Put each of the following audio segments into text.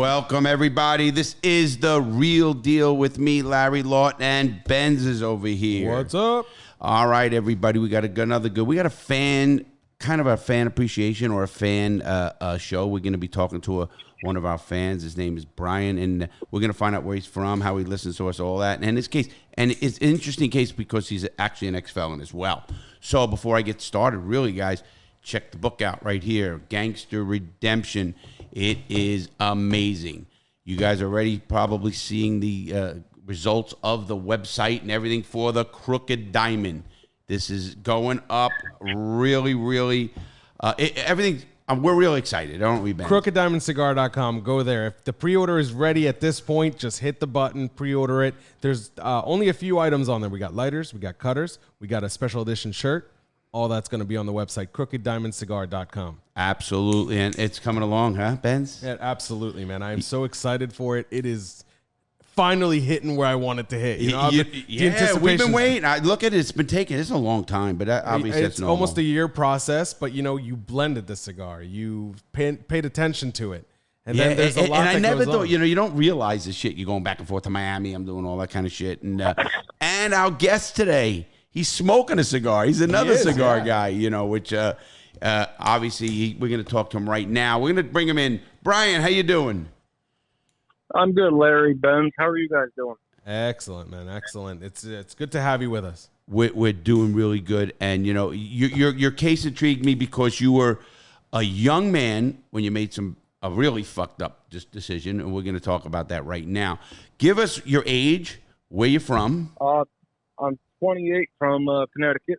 Welcome, everybody. This is The Real Deal with me, Larry Lawton, and Benz is over here. What's up? All right, everybody. We got a fan, kind of a fan appreciation or a fan show. We're going to be talking to one of our fans. His name is Brian, and we're going to find out where he's from, how he listens to us, all that. And in this case, and it's an interesting case because he's actually an ex-felon as well. So before I get started, really, guys, check the book out right here, Gangster Redemption. It is amazing. You guys are already probably seeing the results of the website and everything for the Crooked Diamond. This is going up really, really. Everything. We're really excited, don't we, Ben? CrookedDiamondCigar.com. Go there. If the pre-order is ready at this point, just hit the button, pre-order it. There's only a few items on there. We got lighters, we got cutters, we got a special edition shirt. All that's going to be on the website, CrookedDiamondCigar.com. Absolutely, and it's coming along, huh, Benz? Yeah, absolutely, man. I am so excited for it. It is finally hitting where I want it to hit. You know, we've been waiting. Look at it. It's been taking. It's a long time, but obviously it's almost a year process. But you know, you blended the cigar. You paid attention to it, and then there's a lot. And I never thought. You know, you don't realize this shit. You're going back and forth to Miami. I'm doing all that kind of shit, and our guest today. He's smoking a cigar. He's another cigar guy, you know, which obviously we're going to talk to him right now. We're going to bring him in. Brian, how you doing? I'm good, Larry. Benz, how are you guys doing? Excellent, man. Excellent. It's good to have you with us. We're doing really good. And, you know, your case intrigued me because you were a young man when you made a really fucked up decision, and we're going to talk about that right now. Give us your age, where you're from. I'm 28 from Connecticut.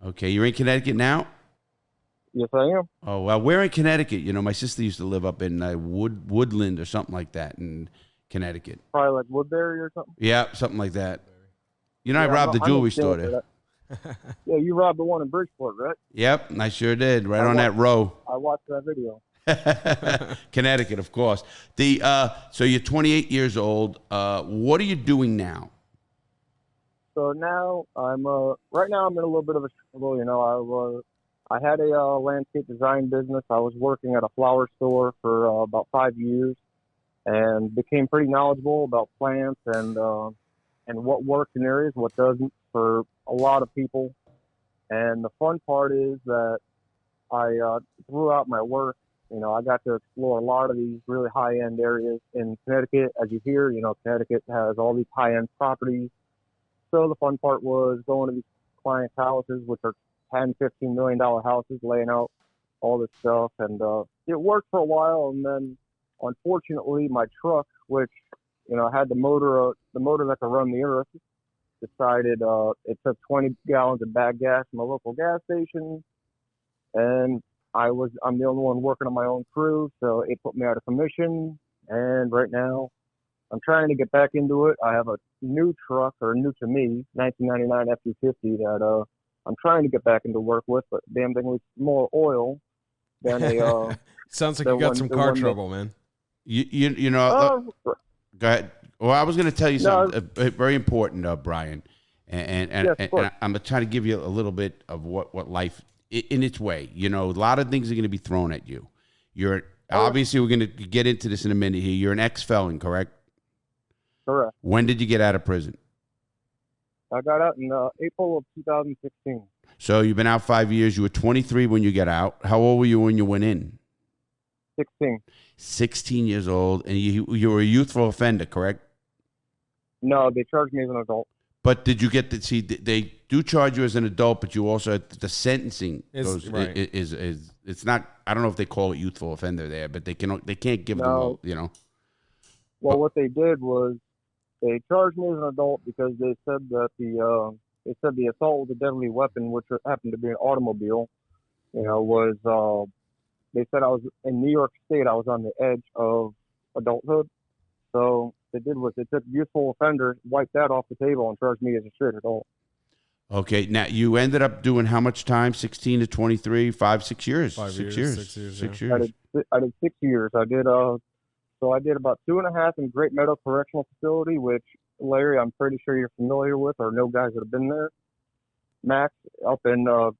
Okay, you're in Connecticut now? Yes, I am. Oh, well, where in Connecticut? You know, my sister used to live up in Woodland or something like that in Connecticut. Probably like Woodbury or something? Yeah, something like that. You know, I robbed the jewelry store there. Yeah, you robbed the one in Bridgeport, right? Yep, I sure did, on that row. I watched that video. Connecticut, of course. So you're 28 years old. What are you doing now? So now I'm right now I'm in a little bit of a struggle. You know, I had a landscape design business. I was working at a flower store for about 5 years, and became pretty knowledgeable about plants and what works in areas, what doesn't for a lot of people. And the fun part is that I throughout my work, you know, I got to explore a lot of these really high-end areas in Connecticut. As you hear, you know, Connecticut has all these high-end properties. So the fun part was going to these clients' houses, which are $10, $15 million houses, laying out all this stuff. And it worked for a while. And then, unfortunately, my truck, which, you know, had the motor that could run the earth, decided it took 20 gallons of bad gas from a local gas station. And I'm the only one working on my own crew. So it put me out of commission. And right now, I'm trying to get back into it. I have a new truck, or new to me, 1999 F-250 that I'm trying to get back into work with, but damn thing leaks more oil than a... Sounds like you got some car trouble, man. You know... go ahead. Well, I was going to tell you something very important, Brian, and I'm going to try to give you a little bit of what life, in its way. You know, a lot of things are going to be thrown at you. Obviously, we're going to get into this in a minute here. You're an ex-felon, correct? Correct. When did you get out of prison? I got out in April of 2016. So you've been out 5 years. You were 23 when you got out. How old were you when you went in? 16. 16 years old. And you were a youthful offender, correct? No, they charged me as an adult. But did you get to see, they do charge you as an adult, but you also, the sentencing it's not, I don't know if they call it youthful offender there, but they can't give them, you know. Well, what they did was they charged me as an adult because they said that the assault with a deadly weapon, which happened to be an automobile, you know, was they said I was in New York State. I was on the edge of adulthood. So they did was they took youthful offender, wiped that off the table, and charged me as a straight adult. Okay, now you ended up doing how much time? 16 to 23, 6 years. 6 years. 6 years. I did 6 years. I did I did about 2.5 in Great Meadow Correctional Facility, which, Larry, I'm pretty sure you're familiar with, or know guys that have been there. Max, up in what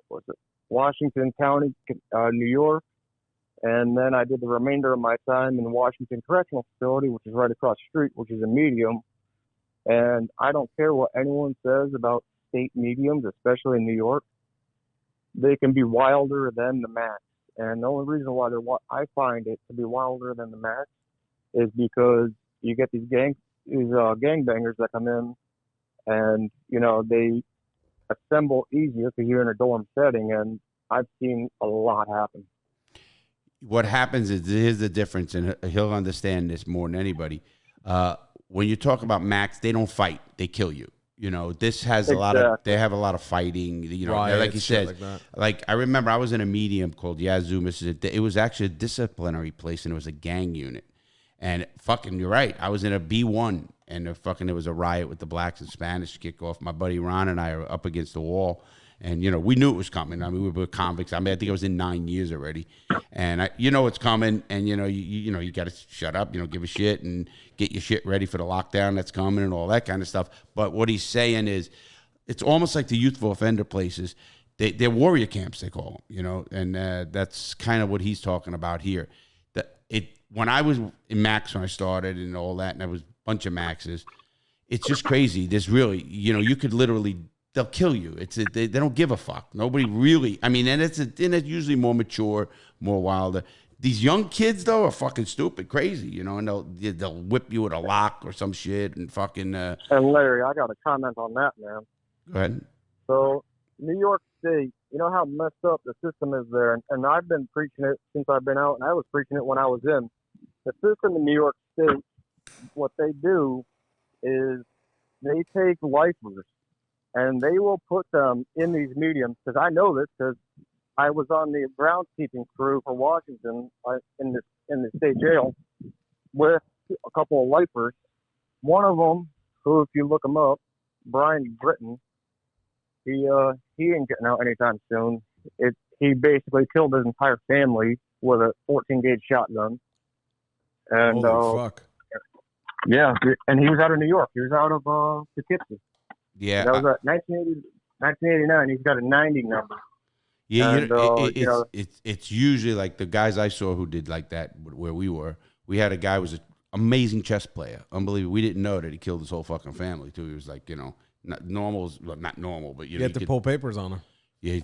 was it? Washington County, New York. And then I did the remainder of my time in Washington Correctional Facility, which is right across the street, which is a medium. And I don't care what anyone says about state mediums, especially in New York. They can be wilder than the max. And the only reason why I find it to be wilder than the max is because you get these gangbangers that come in, and they assemble easier because you're in a dorm setting, and I've seen a lot happen. What happens is, here's the difference, and he'll understand this more than anybody. When you talk about max, they don't fight; they kill you. This has a lot of. They have a lot of fighting. Riots, like he says, like that. Like I remember, I was in a medium called Yazoo, Mississippi. It was actually a disciplinary place, and it was a gang unit. And fucking, you're right. I was in a B1, and there was a riot with the blacks and Spanish kick off. My buddy Ron and I are up against the wall, and we knew it was coming. I mean, we were convicts. I think I was in 9 years already, and it's coming. And you got to shut up. Give a shit and get your shit ready for the lockdown that's coming and all that kind of stuff. But what he's saying is, it's almost like the youthful offender places. They're warrior camps, they call them. And that's kind of what he's talking about here. When I was in Max when I started and all that, and there was a bunch of Maxes, it's just crazy. There's really, you could literally, they'll kill you. They don't give a fuck. Nobody really, and it's usually more mature, more wilder. These young kids, though, are fucking stupid, crazy, and they'll whip you with a lock or some shit and fucking. And Larry, I got a comment on that, man. Go ahead. So, New York State, you know how messed up the system is there, and I've been preaching it since I've been out, and I was preaching it when I was in. The system in New York State, what they do is they take lifers and they will put them in these mediums, because I know this because I was on the groundskeeping crew for Washington in the state jail with a couple of lifers. One of them, who, if you look him up, Brian Britton, he ain't getting out anytime soon. He basically killed his entire family with a 14-gauge shotgun. And holy fuck. Yeah, and he was out of New York. He was out of Poughkeepsie. Yeah, that was at 1989. He's got a 90 number. Yeah, and, it's usually like the guys I saw who did like that where we were. We had a guy who was an amazing chess player, unbelievable. We didn't know that he killed his whole fucking family too. He was like, not normal, not normal, but you had to pull papers on him. Yeah,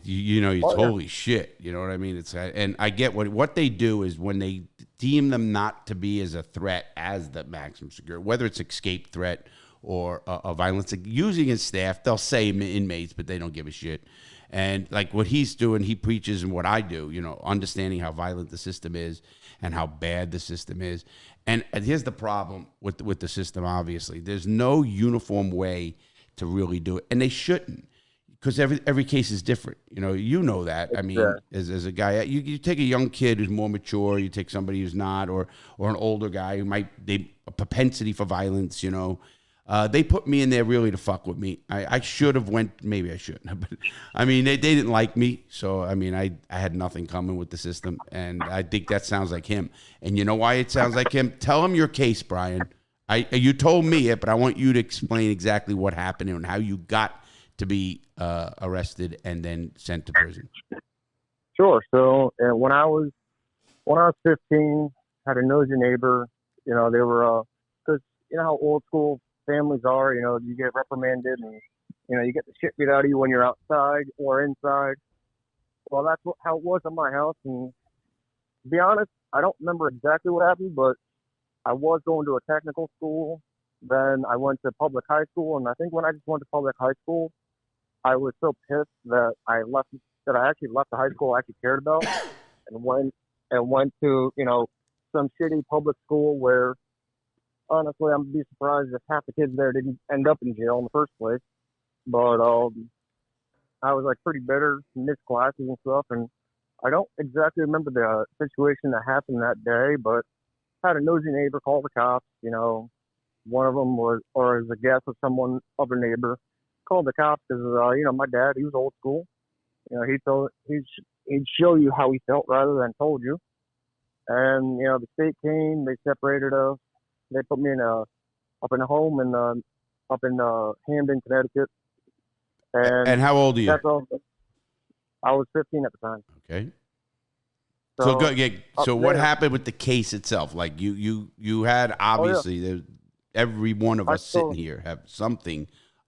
holy shit. You know what I mean? And I get what they do is when they deem them not to be as a threat as the maximum security, whether it's escape threat or a violence, using his staff, they'll say inmates, but they don't give a shit. And like what he's doing, he preaches, and what I do, understanding how violent the system is and how bad the system is. And here's the problem with the system, obviously. There's no uniform way to really do it, and they shouldn't. Because every case is different, you know that. I mean, as a guy, you take a young kid who's more mature, you take somebody who's not, or an older guy who a propensity for violence. They put me in there really to fuck with me. I should have went, maybe I shouldn't, but I mean, they didn't like me, so I mean, I had nothing coming with the system, and I think that sounds like him. And you know why it sounds like him? Tell him your case, Brian. You told me it, but I want you to explain exactly what happened and how you got to be arrested and then sent to prison. Sure. So when I was 15, had a nosy neighbor. They were because how old school families are. You get reprimanded and you get the shit beat out of you when you're outside or inside. Well, that's how it was in my house. And to be honest, I don't remember exactly what happened, but I was going to a technical school. Then I went to public high school, and I think when I just went to public high school, I was so pissed that I actually left the high school I actually cared about and went to, some shitty public school where, honestly, I'm be surprised if half the kids there didn't end up in jail in the first place. But I was pretty bitter, missed classes and stuff, and I don't exactly remember the situation that happened that day, but I had a nosy neighbor call the cops. One of them was, or as a guess of someone other neighbor, called the cops because my dad, he was old school. He'd show you how he felt rather than told you. And the state came, they separated us, they put me up in a home up in Hamden, Connecticut. And how old are you? I was 15 at the time. Okay. So go, yeah, so what there, happened with the case itself? Like you had obviously there's every one of us sitting here have something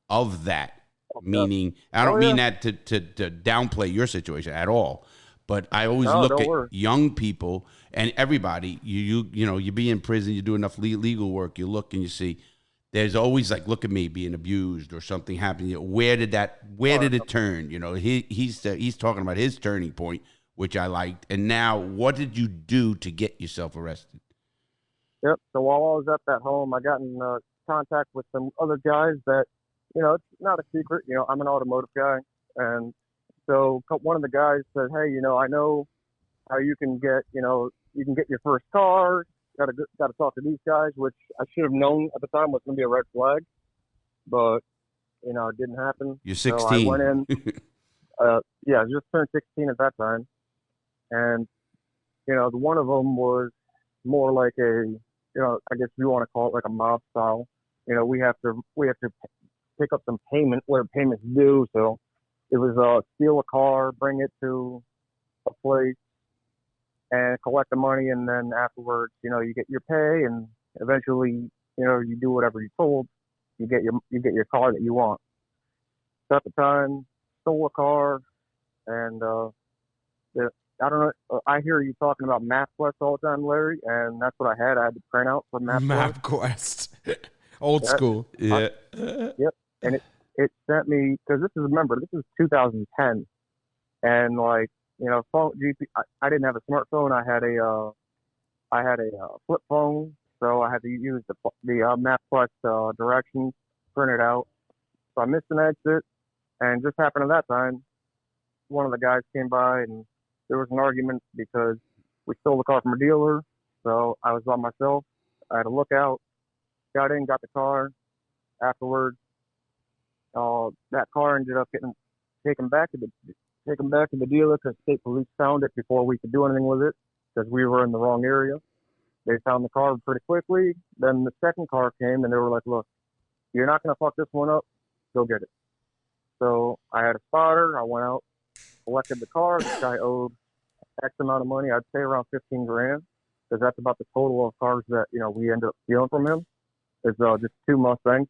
of that. Meaning, I don't mean that to downplay your situation at all, but I always look at young people and everybody. You know, you be in prison, you do enough legal work, you look and you see. There's always like, look at me being abused or something happening. Where did it turn? You know, he's talking about his turning point, which I liked. And now, what did you do to get yourself arrested? Yep. So while I was at that home, I got in contact with some other guys that, you know, it's not a secret. You know, I'm an automotive guy. And so one of the guys said, hey, you know, I know how you can get your first car. Got to talk to these guys, which I should have known at the time was going to be a red flag. But, you know, it didn't happen. You're 16. So I went in. I just turned 16 at that time. And, you know, one of them was more like a, you know, I guess you want to call it like a mob style. You know, we have to pick up some payment where payments due. So it was steal a car, bring it to a place, and collect the money, and then afterwards, you know, you get your pay, and eventually, you know, you do whatever you're told. You get your car that you want. So at the time, stole a car, and I don't know. I hear you talking about MapQuest all the time, Larry, and that's what I had. I had to print out from MapQuest. MapQuest, old school. Yeah. Yep, and it sent me because this is 2010, and like. You know, I didn't have a smartphone. I had a flip phone, so I had to use the MapQuest directions, print it out. So I missed an exit, and just happened at that time, one of the guys came by, and there was an argument because we stole the car from a dealer. So I was by myself. I had to look out, got in, got the car. Afterwards, that car ended up getting taken back to the dealer because state police found it before we could do anything with it because we were in the wrong area. They found the car pretty quickly. Then the second car came and they were like, look, you're not going to fuck this one up. Go get it. So I had a spotter. I went out, collected the car. This guy owed X amount of money. I'd say around 15 grand because that's about the total of cars that, you know, we ended up stealing from him. It's just 2 Mustangs.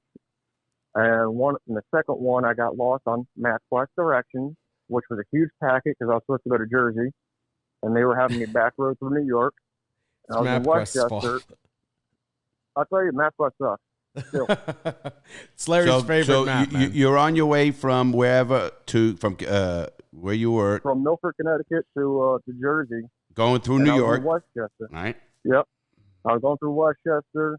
And the second one, I got lost on MapQuest directions, which was a huge packet because I was supposed to go to Jersey, and they were having me back road through New York. And I was in Westchester. I'll tell you, MapQuest sucks. Still. It's Larry's favorite map, man. You're on your way from wherever where you were. From Milford, Connecticut to Jersey. Going through New York. Westchester. Right. Yep. I was going through Westchester,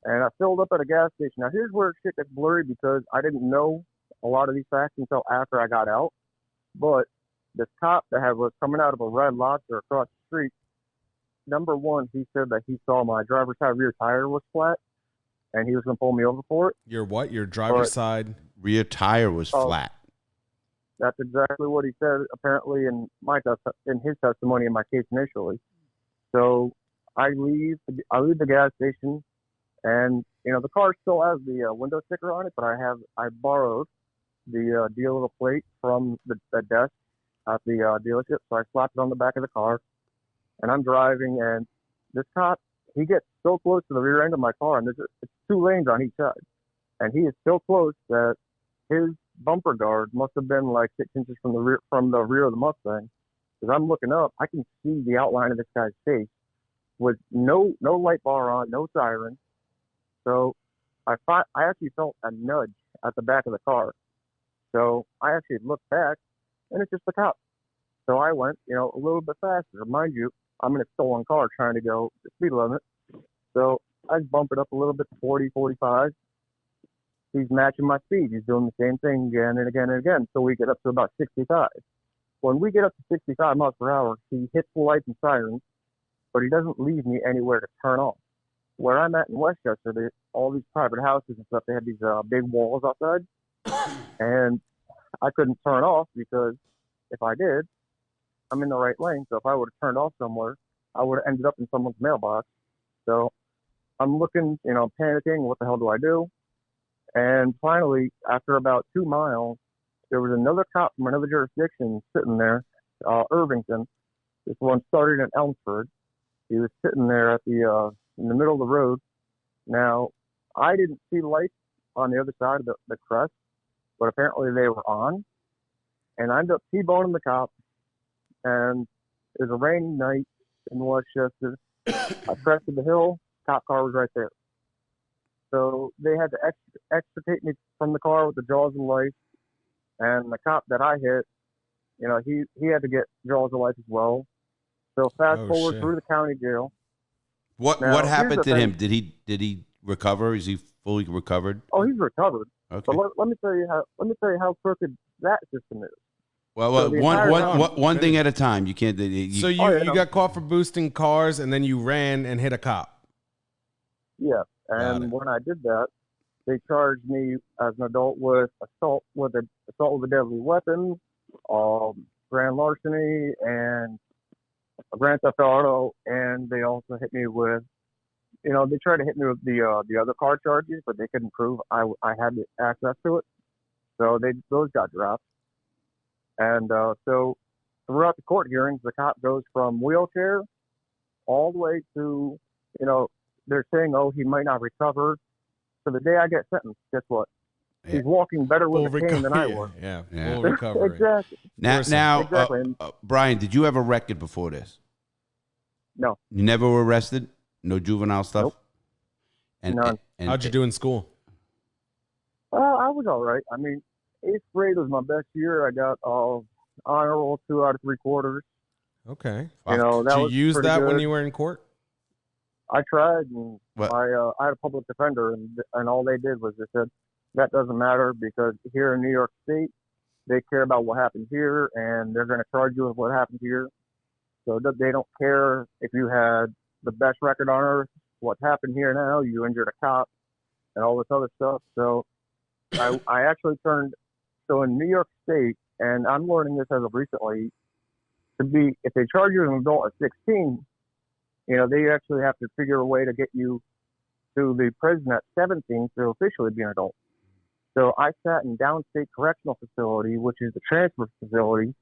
and I filled up at a gas station. Now, here's where shit gets blurry because I didn't know a lot of these facts until after I got out. But this cop that was coming out of a Red Lobster across the street, number one, he said that he saw my driver's side rear tire was flat, and he was going to pull me over for it. Your what? Your driver's side rear tire was flat. That's exactly what he said, apparently, in his testimony in my case initially. So I leave the gas station, and you know the car still has the window sticker on it, but I borrowed the dealer plate from the desk at the dealership, so I slapped it on the back of the car, and I'm driving, and this cop, he gets so close to the rear end of my car, and it's 2 lanes on each side, and he is so close that his bumper guard must have been like 6 inches from the rear of the Mustang. Because I'm looking up, I can see the outline of this guy's face with no light bar on, no siren. So I actually felt a nudge at the back of the car. So I actually looked back, and it's just the cop. So I went, you know, a little bit faster. Mind you, I'm in a stolen car trying to go the speed limit. So I bump it up a little bit to 40, 45. He's matching my speed. He's doing the same thing again and again and again. So we get up to about 65. When we get up to 65 miles per hour, he hits the lights and sirens, but he doesn't leave me anywhere to turn off. Where I'm at in Westchester, all these private houses and stuff, they have these big walls outside. And I couldn't turn off because if I did, I'm in the right lane. So if I would have turned off somewhere, I would have ended up in someone's mailbox. So I'm looking, you know, panicking. What the hell do I do? And finally, after about 2 miles, there was another cop from another jurisdiction sitting there, Irvington, This one started in Elmsford. He was sitting there at the in the middle of the road. Now, I didn't see lights on the other side of the crest, but apparently they were on. And I ended up T-boning the cop. And it was a rainy night in Westchester. I crested the hill. Cop car was right there. So they had to extricate me from the car with the jaws of life. And the cop that I hit, you know, he had to get jaws of life as well. So fast forward through the county jail. What happened to him? Did he recover? Is he fully recovered? Oh, he's recovered. Okay. But let me tell you how crooked that system is. Well, one thing at a time. You can't. So you got caught for boosting cars, and then you ran and hit a cop. Yeah, and when I did that, they charged me as an adult with assault with a deadly weapon, grand larceny, and a grand theft auto, and they also hit me with, you know, they tried to hit me with the other car charges, but they couldn't prove I had access to it, so those got dropped. And so throughout the court hearings, the cop goes from wheelchair all the way to, you know, they're saying, oh, he might not recover. So the day I get sentenced, guess what? Yeah. He's walking better with a cane than I was. Yeah. Full recovery. Exactly. Now, Brian, did you have a record before this? No. You never were arrested? No juvenile stuff? Nope. None. How'd you do in school? I was all right. I mean, 8th grade was my best year. I got honor roll 2 out of 3 quarters. Okay. You know, did you use that when you were in court? I tried, and I had a public defender, and all they did was they said, that doesn't matter because here in New York State, they care about what happened here, and they're going to charge you with what happened here. So they don't care if you had the best record on earth, what happened here now, you injured a cop, and all this other stuff. So I actually turned, so in New York State, and I'm learning this as of recently, if they charge you as an adult at 16, you know, they actually have to figure a way to get you to the prison at 17 to officially be an adult. So I sat in downstate correctional facility, which is the transfer facility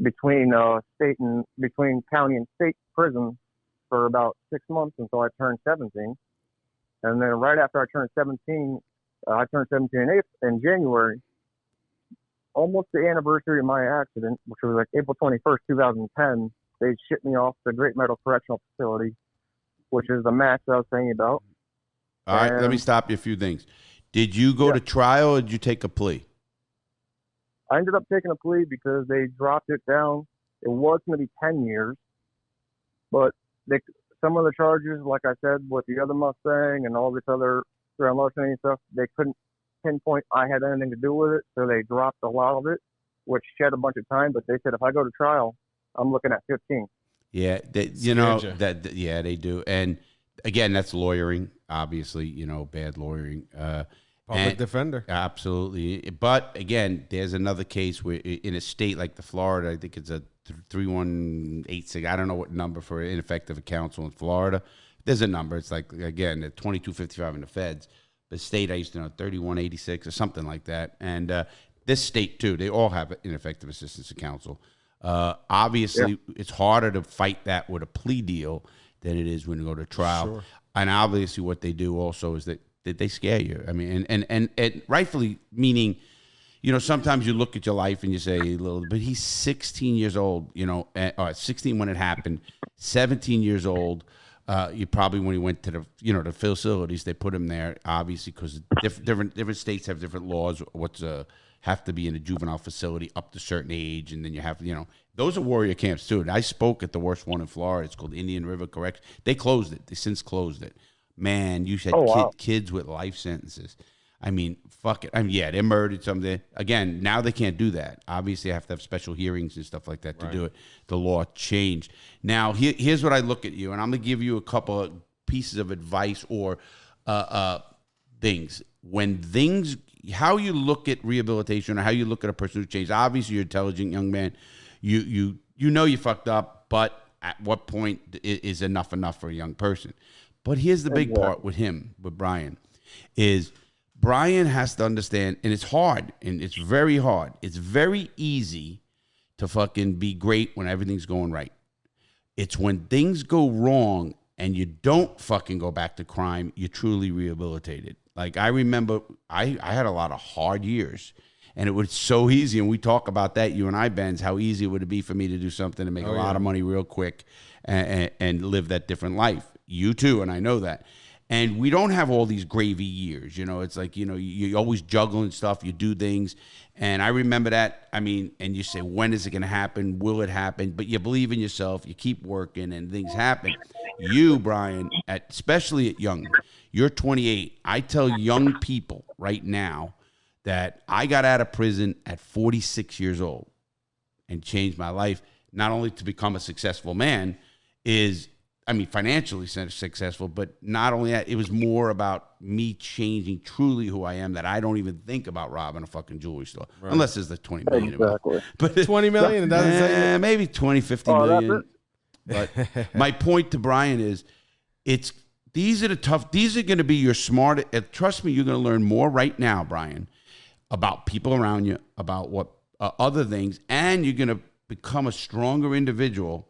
between county and state prison for about 6 months until I turned 17. And then right after I turned 17, I turned 17 in January, almost the anniversary of my accident, which was like April 21st, 2010. They shipped me off to the Great Meadow Correctional Facility, which is the max I was saying about. All right, let me stop you a few things. Did you go to trial or did you take a plea? I ended up taking a plea because they dropped it down. It was going to be 10 years, but some of the charges, like I said, with the other Mustang and all this other grand larceny and stuff, they couldn't pinpoint I had anything to do with it, so they dropped a lot of it, which shed a bunch of time. But they said if I go to trial, I'm looking at 15. Yeah, they do. And again, that's lawyering, obviously, you know, bad lawyering. Public defender. Absolutely. But again, there's another case where in a state like the Florida, I think it's a 3186. I don't know what number for ineffective counsel in Florida. There's a number. It's like, again, 2255 in the feds. The state, I used to know, 3186 or something like that. And this state, too, they all have ineffective assistance of counsel. Obviously, it's harder to fight that with a plea deal than it is when you go to trial. Sure. And obviously what they do also is that they scare you. I mean, and rightfully meaning, you know, sometimes you look at your life and you say, but he's 16 years old, you know, 16 when it happened, 17 years old. You probably, when he went to the, you know, the facilities, they put him there, obviously, because different states have different laws. Have to be in a juvenile facility up to a certain age, and then you have, you know, those are warrior camps too. And I spoke at the worst one in Florida. It's called Indian River Correction. They closed it. They since closed it. Man, you had kids with life sentences. I mean, fuck it. I mean, yeah, they murdered something. Again, now they can't do that. Obviously, I have to have special hearings and stuff like that to do it. The law changed. Now, here's what I look at you, and I'm going to give you a couple of pieces of advice or things. How you look at rehabilitation or how you look at a person who changed. Obviously, you're an intelligent young man. You know you fucked up, but at what point is enough for a young person? But here's the big part with Brian, is Brian has to understand, and it's hard, and it's very hard. It's very easy to fucking be great when everything's going right. It's when things go wrong and you don't fucking go back to crime, you're truly rehabilitated. Like I remember I had a lot of hard years, and it was so easy. And we talk about that, you and I, Benz, how easy would it be for me to do something and make a lot of money real quick and live that different life. You too, and I know that. And we don't have all these gravy years, you know. It's like, you know, you're always juggling stuff, you do things. And I remember that. I mean, and you say, when is it going to happen? Will it happen? But you believe in yourself, you keep working, and things happen. You, Brian, especially at young, you're 28. I tell young people right now that I got out of prison at 46 years old and changed my life, not only to become a successful man, financially successful, but not only that, it was more about me changing truly who I am, that I don't even think about robbing a fucking jewelry store, unless there's the 20 million. Exactly. But 20 million, it doesn't say maybe 20, 50 million. But my point to Brian is, these are going to be your smart. Trust me, you're going to learn more right now, Brian, about people around you, about what other things, and you're going to become a stronger individual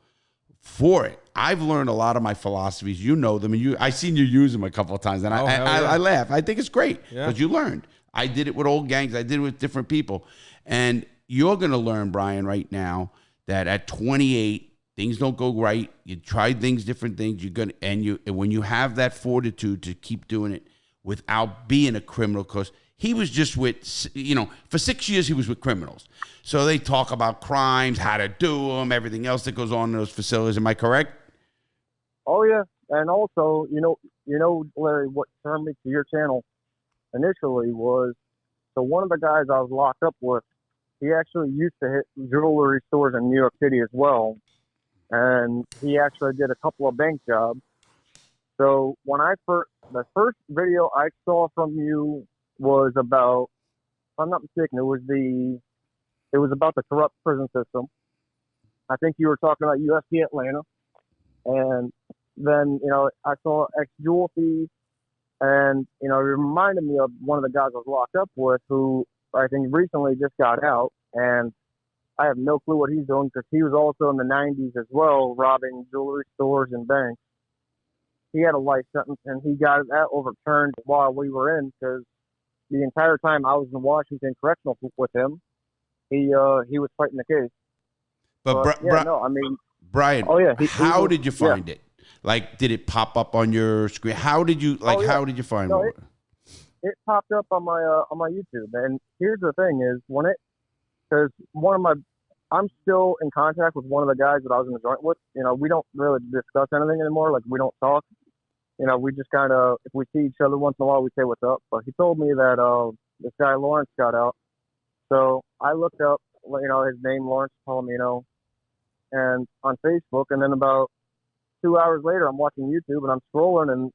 for it. I've learned a lot of my philosophies. You know them, and I've seen you use them a couple of times, and I laugh. I think it's great because you learned. I did it with old gangs. I did it with different people, and you're going to learn, Brian, right now that at 28, things don't go right. You try different things. And when you have that fortitude to keep doing it without being a criminal, because he was just with, you know, for 6 years he was with criminals. So they talk about crimes, how to do them, everything else that goes on in those facilities. Am I correct? Oh yeah, and also, you know, Larry, what turned me to your channel initially was, so one of the guys I was locked up with, he actually used to hit jewelry stores in New York City as well, and he actually did a couple of bank jobs. So when the first video I saw from you was about, if I'm not mistaken, it was about the corrupt prison system. I think you were talking about USC Atlanta. And then, you know, I saw ex-jewel thief, and, you know, it reminded me of one of the guys I was locked up with, who I think recently just got out, and I have no clue what he's doing, because he was also in the 90s as well, robbing jewelry stores and banks. He had a life sentence, and he got that overturned while we were in, because the entire time I was in Washington Correctional with him, he was fighting the case. But Brian, how did you find it? Like, did it pop up on your screen? How did you How did you find it? It popped up on my YouTube. And here's the thing: is because I'm still in contact with one of the guys that I was in the joint with. You know, we don't really discuss anything anymore. Like, we don't talk. You know, we just kind of, if we see each other once in a while, we say what's up. But he told me that this guy Lawrence got out. So I looked up, you know, his name, Lawrence Palomino, and on Facebook, and then about 2 hours later, I'm watching YouTube and I'm scrolling, and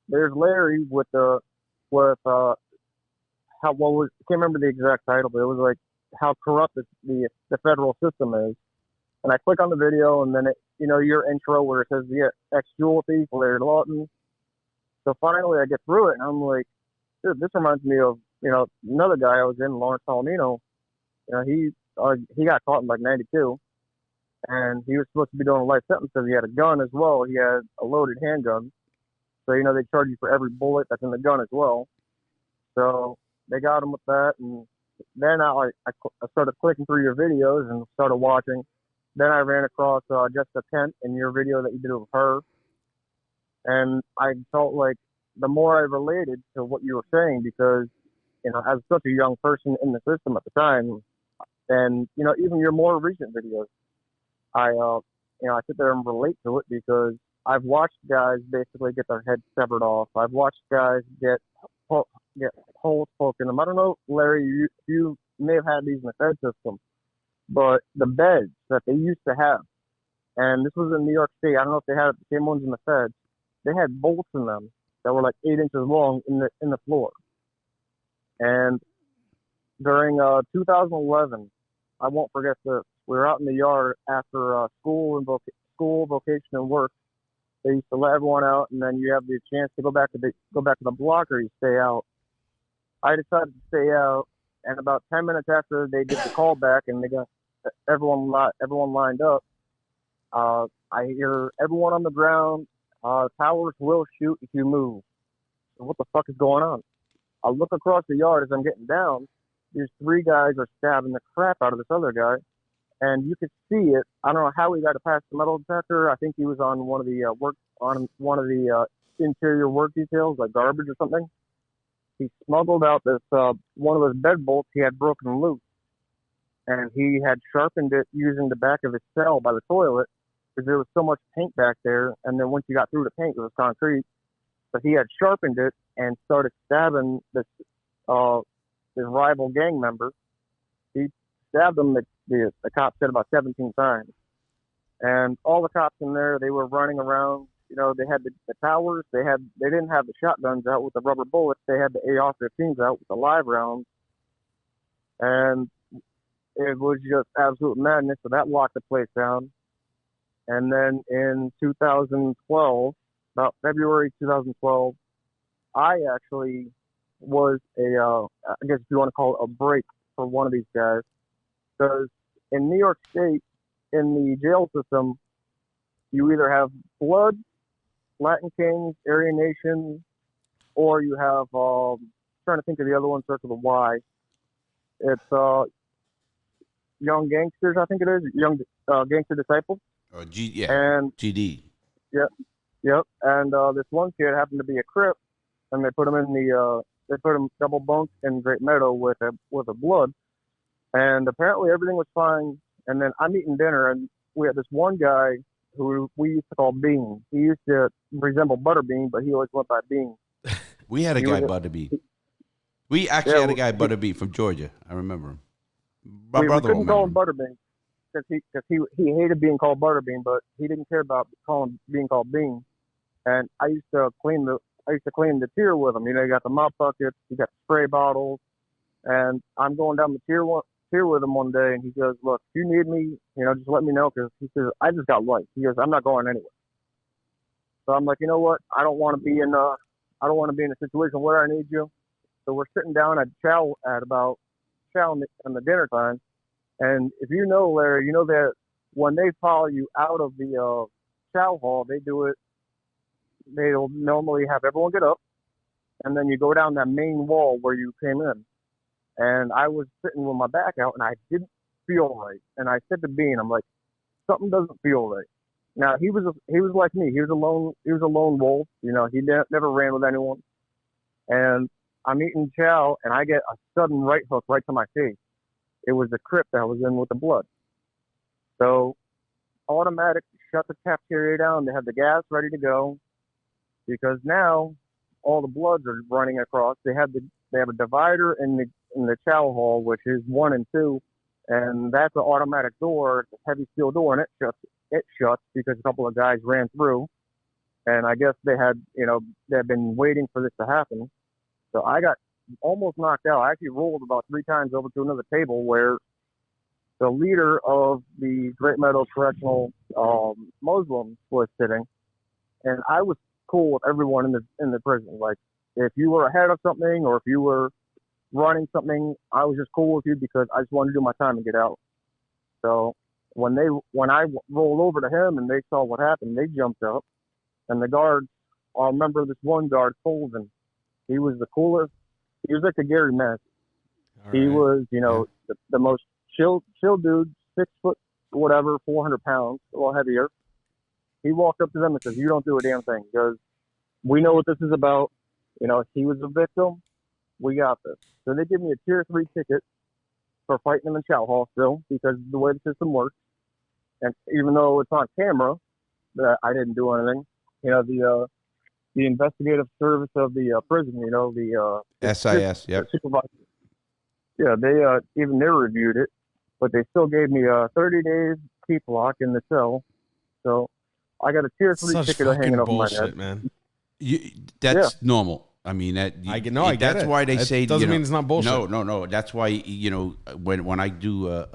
there's Larry I can't remember the exact title, but it was like how corrupt the federal system is. And I click on the video, and then your intro where it says the ex-jewel thief, Larry Lawton. So finally, I get through it, and I'm like, dude, this reminds me of another guy I was in, Lawrence Palomino. He got caught in like '92. And he was supposed to be doing a life sentence because he had a gun as well. He had a loaded handgun. So, they charge you for every bullet that's in the gun as well. So they got him with that. And then I started clicking through your videos and started watching. Then I ran across Jessica Kent in your video that you did with her. And I felt like the more I related to what you were saying, because, as such a young person in the system at the time, and, even your more recent videos, I sit there and relate to it, because I've watched guys basically get their heads severed off. I've watched guys get holes poked in them. I don't know, Larry, you may have had these in the Fed system, but the beds that they used to have, and this was in New York State. I don't know if they had the same ones in the Feds. They had bolts in them that were like 8 inches long in the floor. And during 2011, I won't forget this. We were out in the yard after school, vocation, and work. They used to let everyone out, and then you have the chance to go back to the block, or you stay out. I decided to stay out, and about 10 minutes after they did the call back and they got everyone lined up, I hear everyone on the ground. Towers will shoot if you move. So what the fuck is going on? I look across the yard as I'm getting down. These three guys are stabbing the crap out of this other guy, and you could see it. I don't know how he got to pass the metal detector. I think he was on one of the interior work details, like garbage or something. He smuggled out this one of his bed bolts he had broken loose, and he had sharpened it using the back of his cell by the toilet because there was so much paint back there. And then once you got through the paint, it was concrete. But he had sharpened it and started stabbing this his rival gang member. He stabbed him. The cop said about 17 times, and all the cops in there, they were running around. You know, they had the towers. They didn't have the shotguns out with the rubber bullets. They had the AR-15s out with the live rounds, and it was just absolute madness. So that locked the place down. And then in 2012, about February 2012, I actually was I guess if you want to call it a break for one of these guys, because in New York State, in the jail system, you either have Blood, Latin Kings, Aryan Nation, or you have, trying to think of the other one, starts with a Y. It's Young Gangsters, I think it is, Young Gangster Disciples. Or and GD. Yep. And this one kid happened to be a Crip, and they put him double bunked in Great Meadow with a Blood, and apparently everything was fine. And then I'm eating dinner, and we had this one guy who we used to call Bean. He used to resemble Butterbean, but he always went by Bean. We had a guy Butterbean. We actually had a guy Butterbean from Georgia. I remember him. We couldn't call him Butterbean because he hated being called Butterbean, but he didn't care about being called Bean. And I used to clean the tier with him. You know, you got the mop buckets, you got spray bottles, and I'm going down the tier with him one day, and he goes, "Look, if you need me, you know, just let me know," because he says, "I just got life." He goes, "I'm not going anywhere." So I'm like, you know what? I don't want to be in a situation where I need you. So we're sitting down at chow in the dinner time, and if you know, Larry, you know that when they follow you out of the chow hall, they do it. They'll normally have everyone get up, and then you go down that main wall where you came in. And I was sitting with my back out, and I didn't feel right. And I said to Bean, I'm like, something doesn't feel right. Now he was like me. He was a lone wolf. You know, he never ran with anyone. And I'm eating chow, and I get a sudden right hook right to my face. It was the Crip that was in with the Blood. So automatic shut the cafeteria down. They have the gas ready to go because now all the Bloods are running across. They have a divider in the chow hall, which is 1 and 2, and that's an automatic door. It's a heavy steel door, and it shuts because a couple of guys ran through, and I guess they had been waiting for this to happen. So I got almost knocked out. I actually rolled about 3 times over to another table where the leader of the Great Meadows Correctional Muslims was sitting, and I was cool with everyone in the prison. Like, if you were ahead of something or if you were running something, I was just cool with you because I just wanted to do my time and get out. So when I rolled over to him and they saw what happened, they jumped up, and the guards, I remember this one guard, Colvin, he was the coolest. He was like a Gary Mess. He was, the most chill dude, 6 foot, whatever, 400 pounds, a little heavier. He walked up to them and says, "You don't do a damn thing." He goes, "We know what this is about. You know, he was a victim. We got this." So they give me a tier 3 ticket for fighting him in chow hall still, because of the way the system works. And even though it's on camera, that I didn't do anything. You know, the investigative service of the prison, the SIS, yep. Supervisor. Yeah, they reviewed it, but they still gave me 30 days keep lock in the cell. So I got a tier 3 ticket hanging over my head. Man. That's normal. I mean, I get that's it. why they say doesn't mean it's not bullshit. No. That's why when I do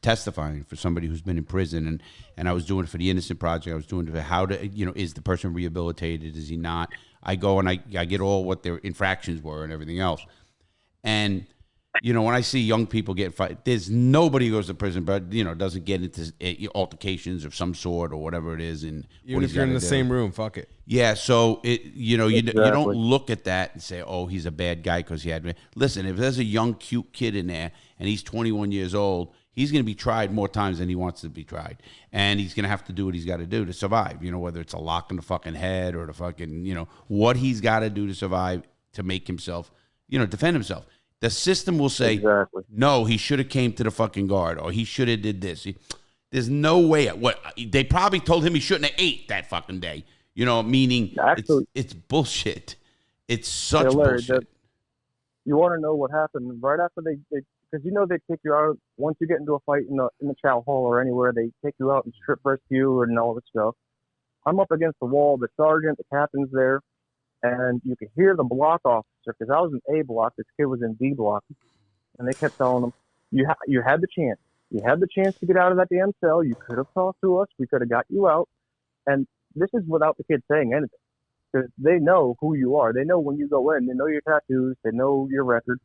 testifying for somebody who's been in prison, and I was doing it for the Innocent Project, I was doing it for how to is the person rehabilitated? Is he not? I go and I get all what their infractions were and everything else, and when I see young people get fight, there's nobody who goes to prison, but doesn't get into altercations of some sort or whatever it is. And even if you're in the same room, fuck it. Yeah, so you Exactly. don't look at that and say, oh, he's a bad guy because he had. Listen, if there's a young, cute kid in there and he's 21 years old, he's going to be tried more times than he wants to be tried, and he's going to have to do what he's got to do to survive. Whether it's a lock in the fucking head or the fucking, what he's got to do to survive to make himself, defend himself. The system will say, Exactly. no, he should have came to the fucking guard, or he should have did this. There's no way. What they probably told him he shouldn't have ate that fucking day. Meaning Actually, it's bullshit. It's such Larry, bullshit. you want to know what happened right after they because they take you out once you get into a fight in the chow hall or anywhere. They take you out and strip burst you and all this stuff. I'm up against the wall. The sergeant, the captain's there, and you can hear the block officer because I was in A block. This kid was in B block, and they kept telling him, "You had the chance. You had the chance to get out of that damn cell. You could have talked to us. We could have got you out." And this is without the kid saying anything, because they know who you are. They know when you go in. They know your tattoos. They know your record.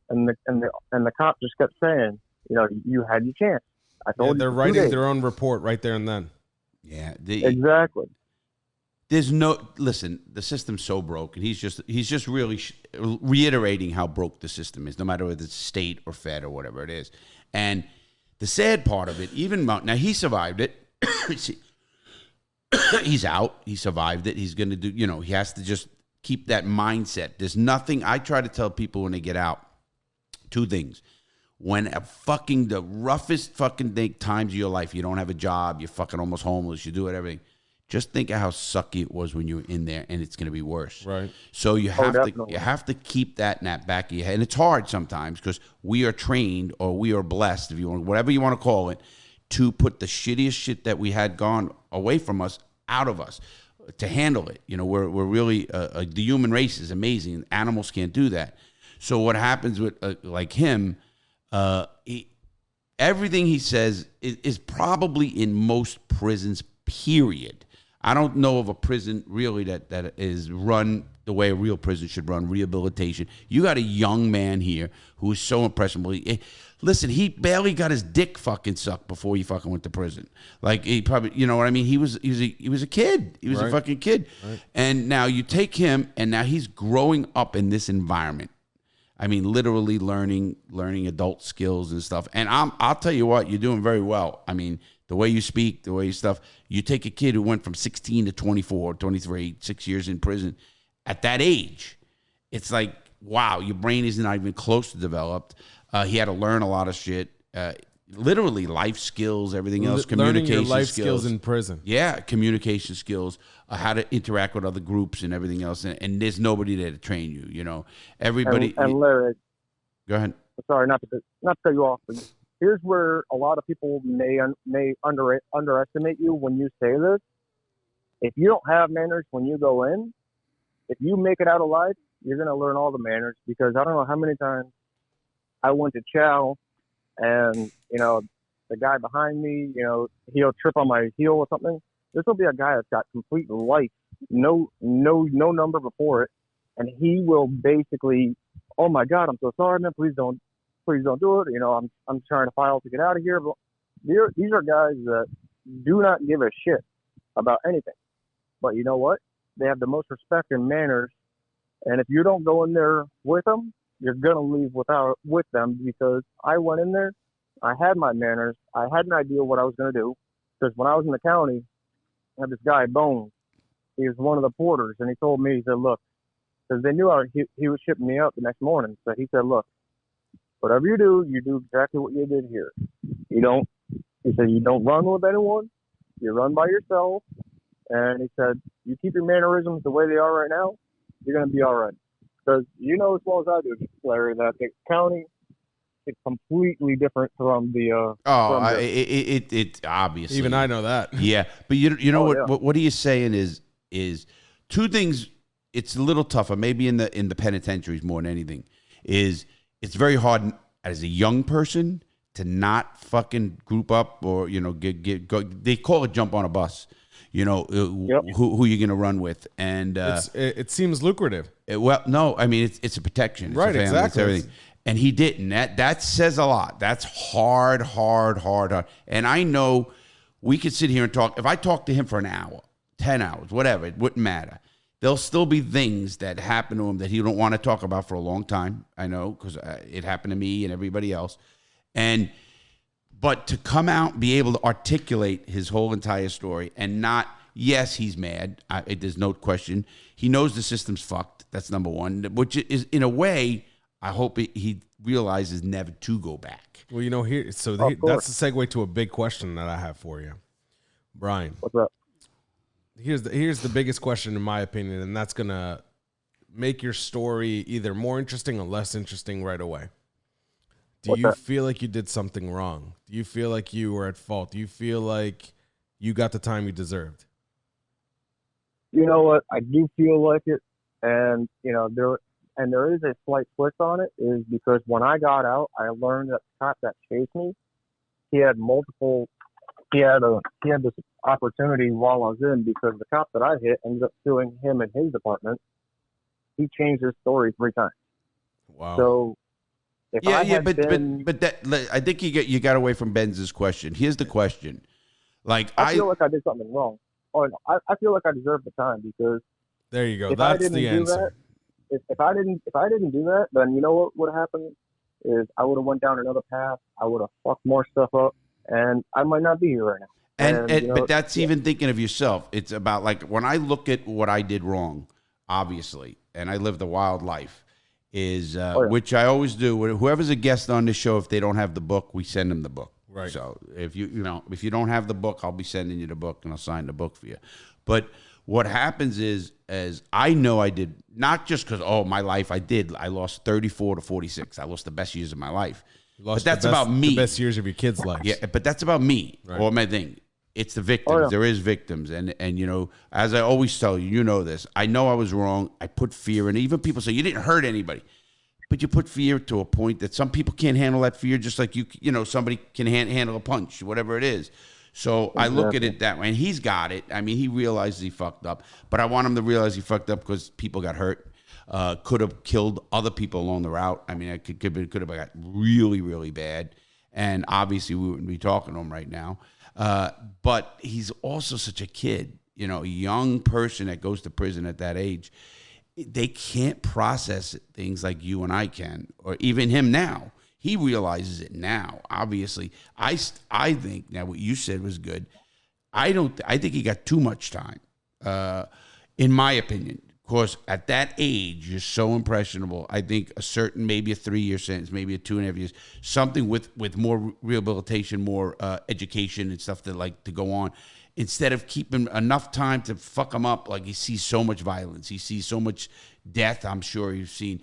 And the cop just kept saying, you had your chance. I told you. They're writing their own report right there and then. Yeah, exactly. There's listen. The system's so broke, and he's just really reiterating how broke the system is, no matter whether it's state or fed or whatever it is. And the sad part of it, now he survived it. He's out. He survived it. He's going to do, he has to just keep that mindset. There's nothing. I try to tell people when they get out, two things. When the roughest fucking times of your life, you don't have a job, you're fucking almost homeless, you do everything. Just think of how sucky it was when you were in there, and it's going to be worse. Right. So you have to keep that in that back of your head. And it's hard sometimes because we are trained, or we are blessed, if you want, whatever you want to call it, to put the shittiest shit that we had gone away from us out of us, to handle it. We're really the human race is amazing. Animals can't do that. So what happens with like him? Everything he says is probably in most prisons. Period. I don't know of a prison really that is run the way a real prison should run. Rehabilitation. You got a young man here who is so impressionable. Listen, he barely got his dick fucking sucked before he fucking went to prison. Like, he probably, you know what I mean? He was a kid. He was a fucking kid. Right. And now you take him, and now he's growing up in this environment. I mean, literally learning adult skills and stuff. And I'll tell you what, you're doing very well. I mean, the way you speak, the way you stuff. You take a kid who went from 16 to 24, 23, 6 years in prison. At that age, it's like, wow, your brain is not even close to developed. He had to learn a lot of shit, literally life skills, everything else, communication learning your life skills in prison. Yeah, communication skills, how to interact with other groups and everything else. And there's nobody there to train you. Everybody. And Larry, go ahead. Sorry, not to cut you off. But here's where a lot of people may underestimate you when you say this. If you don't have manners when you go in, if you make it out alive, you're going to learn all the manners, because I don't know how many times I went to chow and, the guy behind me, he'll trip on my heel or something. This will be a guy that's got complete life, no number before it. And he will basically, oh my God, I'm so sorry, man. Please don't do it. I'm trying to file to get out of here. But these are guys that do not give a shit about anything. But you know what? They have the most respect and manners. And if you don't go in there with them, you're going to leave with them, because I went in there, I had my manners, I had an idea what I was going to do. Because when I was in the county, I had this guy, Bones. He was one of the porters, and he told me, he said, look, because they knew he was shipping me out the next morning. So he said, look, whatever you do exactly what you did here. He said, you don't run with anyone, you run by yourself. And he said, you keep your mannerisms the way they are right now, you're going to be all right. Because you know as well as I do, Larry, that the county is completely different from the. It obviously. Even I know that. Yeah, but you know what he is saying is two things. It's a little tougher, maybe in the penitentiaries more than anything. Is it's very hard as a young person to not fucking group up or go. They call it jump on a bus. Who you're going to run with. And it seems lucrative. Well, no, I mean, it's a protection. It's right, a family, exactly. It's everything. And he didn't. That says a lot. That's hard. And I know we could sit here and talk. If I talk to him for an hour, 10 hours, whatever, it wouldn't matter. There'll still be things that happen to him that he don't want to talk about for a long time. I know, because it happened to me and everybody else. But to come out and be able to articulate his whole entire story and not, yes, he's mad. There's no question. He knows the system's fucked. That's number one, which is, in a way, I hope he realizes never to go back. Well, that's the segue to a big question that I have for you, Brian. What's up? Here's the biggest question in my opinion, and that's gonna make your story either more interesting or less interesting right away. Do you feel like you did something wrong? Do you feel like you were at fault? Do you feel like you got the time you deserved? You know what? I do feel like it, and there is a slight twist on it, is because when I got out, I learned that the cop that chased me, he had this opportunity while I was in, because the cop that I hit ended up suing him in his department. He changed his story 3 times. Wow. So but I think you got away from Benz's question. Here's the question. Like, I feel like I did something wrong. Oh, no, I feel like I deserve the time, because there you go. That's the answer. If I didn't do that, then you know what would happen is I would have went down another path. I would have fucked more stuff up, and I might not be here right now. But that's even thinking of yourself. It's about, like, when I look at what I did wrong, obviously, and I lived a wild life, which I always do. Whoever's a guest on this show, if they don't have the book, we send them the book. Right. So if if you don't have the book, I'll be sending you the book, and I'll sign the book for you. But what happens is I know I did, not just because, my life, I lost 34 to 46. I lost the best years of my life. But that's about me. The best years of your kid's life. Yeah, but that's about me, or my thing. It's the victims. Oh, yeah. There is victims. And as I always tell you, you know this. I know I was wrong. I put fear in. Even people say, you didn't hurt anybody. But you put fear to a point that some people can't handle that fear, just like somebody can handle a punch, whatever it is. So I look at it that way, and he's got it. I mean, he realizes he fucked up, but I want him to realize he fucked up because people got hurt, could have killed other people along the route. I mean, it could have got really, really bad, and obviously we wouldn't be talking to him right now. But he's also such a kid, a young person that goes to prison at that age. They can't process things like you and I can, or even him now. He realizes it now. Obviously, I think now what you said was good. I think he got too much time, in my opinion. Of course, at that age, you're so impressionable. I think maybe a 3-year sentence, maybe a 2.5 years, something with more rehabilitation, more education and stuff to go on, instead of keeping enough time to fuck him up. Like, he sees so much violence, he sees so much death. I'm sure he's seen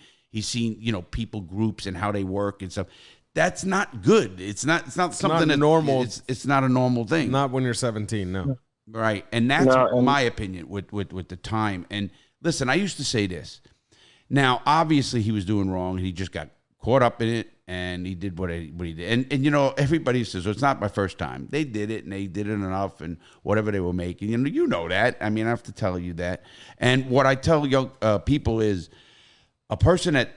people groups and how they work and stuff. That's not good. It's not something that's normal. It's not a normal thing. Not when you're 17, no. Right. And that's my opinion with the time. And listen, I used to say this. Now, obviously he was doing wrong. He just got caught up in it, and he did what he did. And everybody says, it's not my first time. They did it, and they did it enough, and whatever they were making. You know that. I mean, I have to tell you that. And what I tell young people is, a person at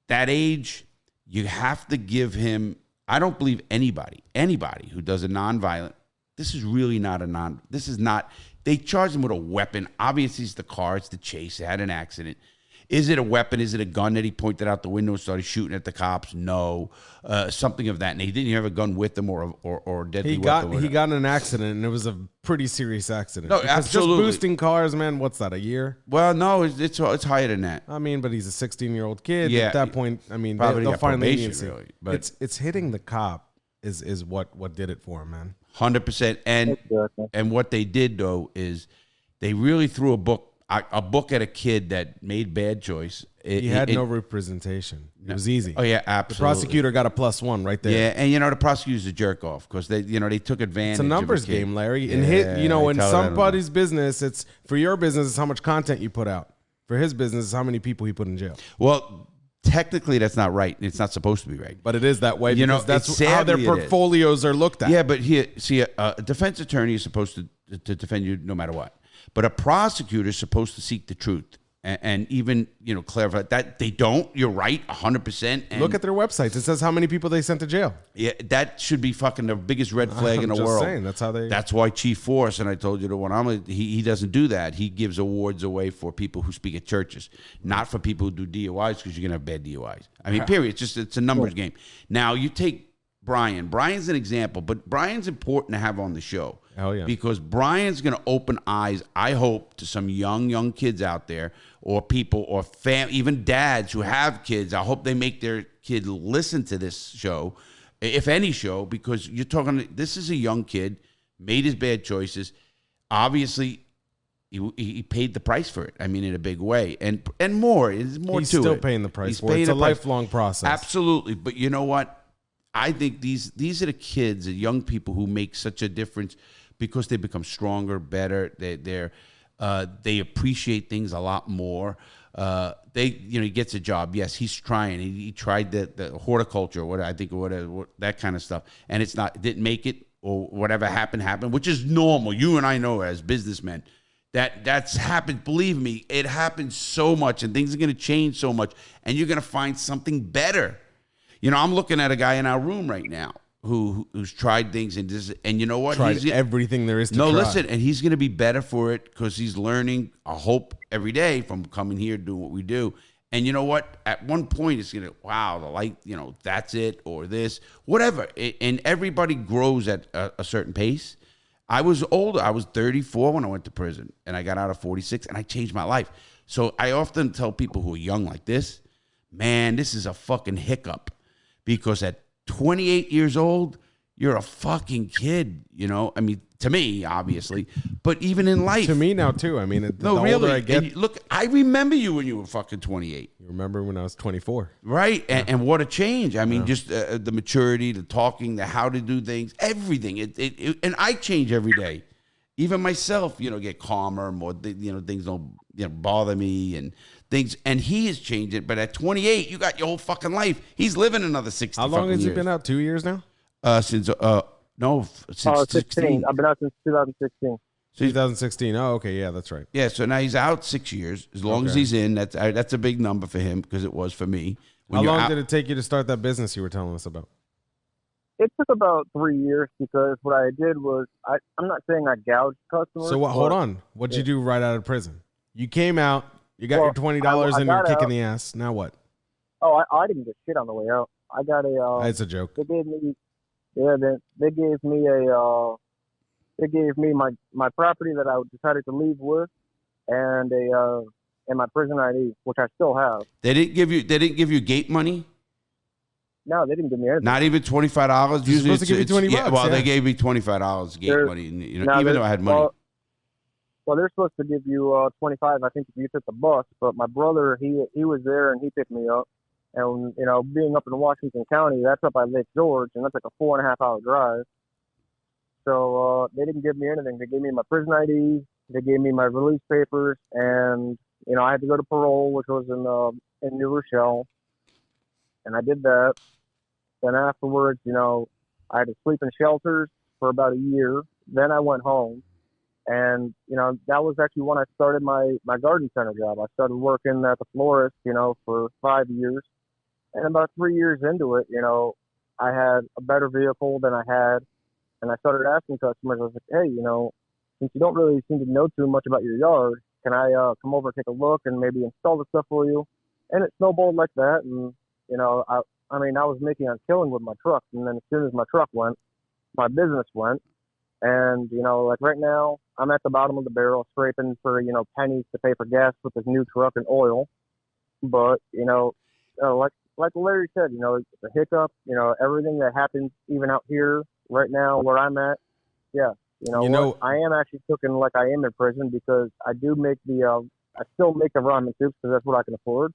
that age, you have to give him, I don't believe anybody who does a nonviolent, this is not, they charge him with a weapon. Obviously, it's the car, it's the chase, it had an accident. Is it a weapon? Is it a gun that he pointed out the window and started shooting at the cops? No. Something of that. And he didn't have a gun with him or a deadly weapon. He got in an accident, and it was a pretty serious accident. No, absolutely. Just boosting cars, man, what's that, a year? Well, no, it's higher than that. I mean, but he's a 16-year-old kid. Yeah, at that point, I mean, they'll find leniency. Really, but it's hitting the cop is what did it for him, man. 100%. And what they did, though, is they really threw a book at a kid that made bad choice. He had no representation. It was easy. Oh yeah, absolutely. The prosecutor got a +1 right there. Yeah, and the prosecutor's a jerk off because they took advantage. It's a numbers game, Larry. Yeah, in somebody's business, it's for your business, it's how much content you put out. For his business, it's how many people he put in jail. Well, technically, that's not right. It's not supposed to be right. But it is that way because that's how their portfolios are looked at. Yeah, but here, see, a defense attorney is supposed to defend you no matter what. But a prosecutor is supposed to seek the truth. and even, you know, clarify that they don't. You're right, 100%. Look at their websites. It says how many people they sent to jail. Yeah, that should be fucking the biggest red flag in the world. Saying, that's how they. That's why Chief Force, and I told you the one he doesn't do that. He gives awards away for people who speak at churches, not for people who do DUIs, because you're gonna have bad DUIs. I mean, period. It's a numbers game. Now you take Brian. Brian's an example, but Brian's important to have on the show. Hell yeah. Because Brian's going to open eyes, I hope, to some young kids out there, or people, or even dads who have kids. I hope they make their kid listen to this show, if any show, because you're talking, this is a young kid, made his bad choices. Obviously, he paid the price for it. I mean, in a big way. And more. There's more He's to it. still paying the price for it. It's a lifelong process. Absolutely. But you know what? I think these are the kids, the young people who make such a difference, because they become stronger, better. They appreciate things a lot more. He gets a job. Yes, he's trying. He tried the horticulture, whatever, that kind of stuff, and didn't make it, or whatever happened, which is normal. You and I know as businessmen that's happened. Believe me, it happens so much, and things are going to change so much, and you're going to find something better. You know, I'm looking at a guy in our room right now who's tried things, and you know what? Tried everything there is to try. No, listen, and he's going to be better for it, because he's learning, I hope, every day from coming here, doing what we do. And you know what? At one point, it's going to, wow, the light, you know, that's it, or this, whatever. And everybody grows at a certain pace. I was older. I was 34 when I went to prison, and I got out at 46, and I changed my life. So I often tell people who are young like this, man, this is a fucking hiccup, because at 28 years old, you're a fucking kid, you know? I mean, to me, obviously, but even in life. To me now, too. I mean, the older I get. And look, I remember you when you were fucking 28. You remember when I was 24. Right, and what a change. I mean, just the maturity, the talking, the how to do things, everything. And I change every day. Even myself, you know, get calmer, more, you know, things don't, you know, bother me, and things. And he has changed it. But at 28, you got your whole fucking life. He's living another 60. How long has he been out? 2 years now? Since 16. I've been out since 2016. 2016. Oh, okay, yeah, that's right. Yeah, so now he's out 6 years. As long as he's in, that's a big number for him, because it was for me. How long did it take you to start that business you were telling us about? It took about 3 years, because what I did was, I'm not saying I gouged customers. So hold on. What'd you do right out of prison? You came out, you got your $20 and you're kicking the ass. Now what? Oh, I didn't get shit on the way out. I got a... It's a joke. They gave me... Yeah, they gave me my property that I decided to leave with, and my prison ID, which I still have. They didn't give you gate money? No, they didn't give me anything. Not even $25. Usually supposed to give you 20 bucks. Yeah, well, they gave me $25 gate money, you know, even though I had money. Well, they're supposed to give you 25, I think, if you took the bus. But my brother, he was there and he picked me up. And, you know, being up in Washington County, that's up by Lake George, and that's like a 4.5 hour drive. So they didn't give me anything. They gave me my prison ID, they gave me my release papers, and, you know, I had to go to parole, which was in New Rochelle. And I did that. Then afterwards, you know, I had to sleep in shelters for about a year. Then I went home. And, you know, that was actually when I started my garden center job. I started working at the florist, you know, for 5 years. And about 3 years into it, you know, I had a better vehicle than I had. And I started asking customers, I was like, hey, you know, since you don't really seem to know too much about your yard, can I come over and take a look and maybe install the stuff for you? And it snowballed like that. And, you know, I mean, I was making a killing with my truck. And then as soon as my truck went, my business went. And, you know, like right now, I'm at the bottom of the barrel scraping for, you know, pennies to pay for gas with this new truck and oil. But, you know, like Larry said, you know, it's a hiccup, you know, everything that happens even out here right now where I'm at. Yeah. You know I am actually cooking like I am in prison, because I do make I still make the ramen soups because that's what I can afford.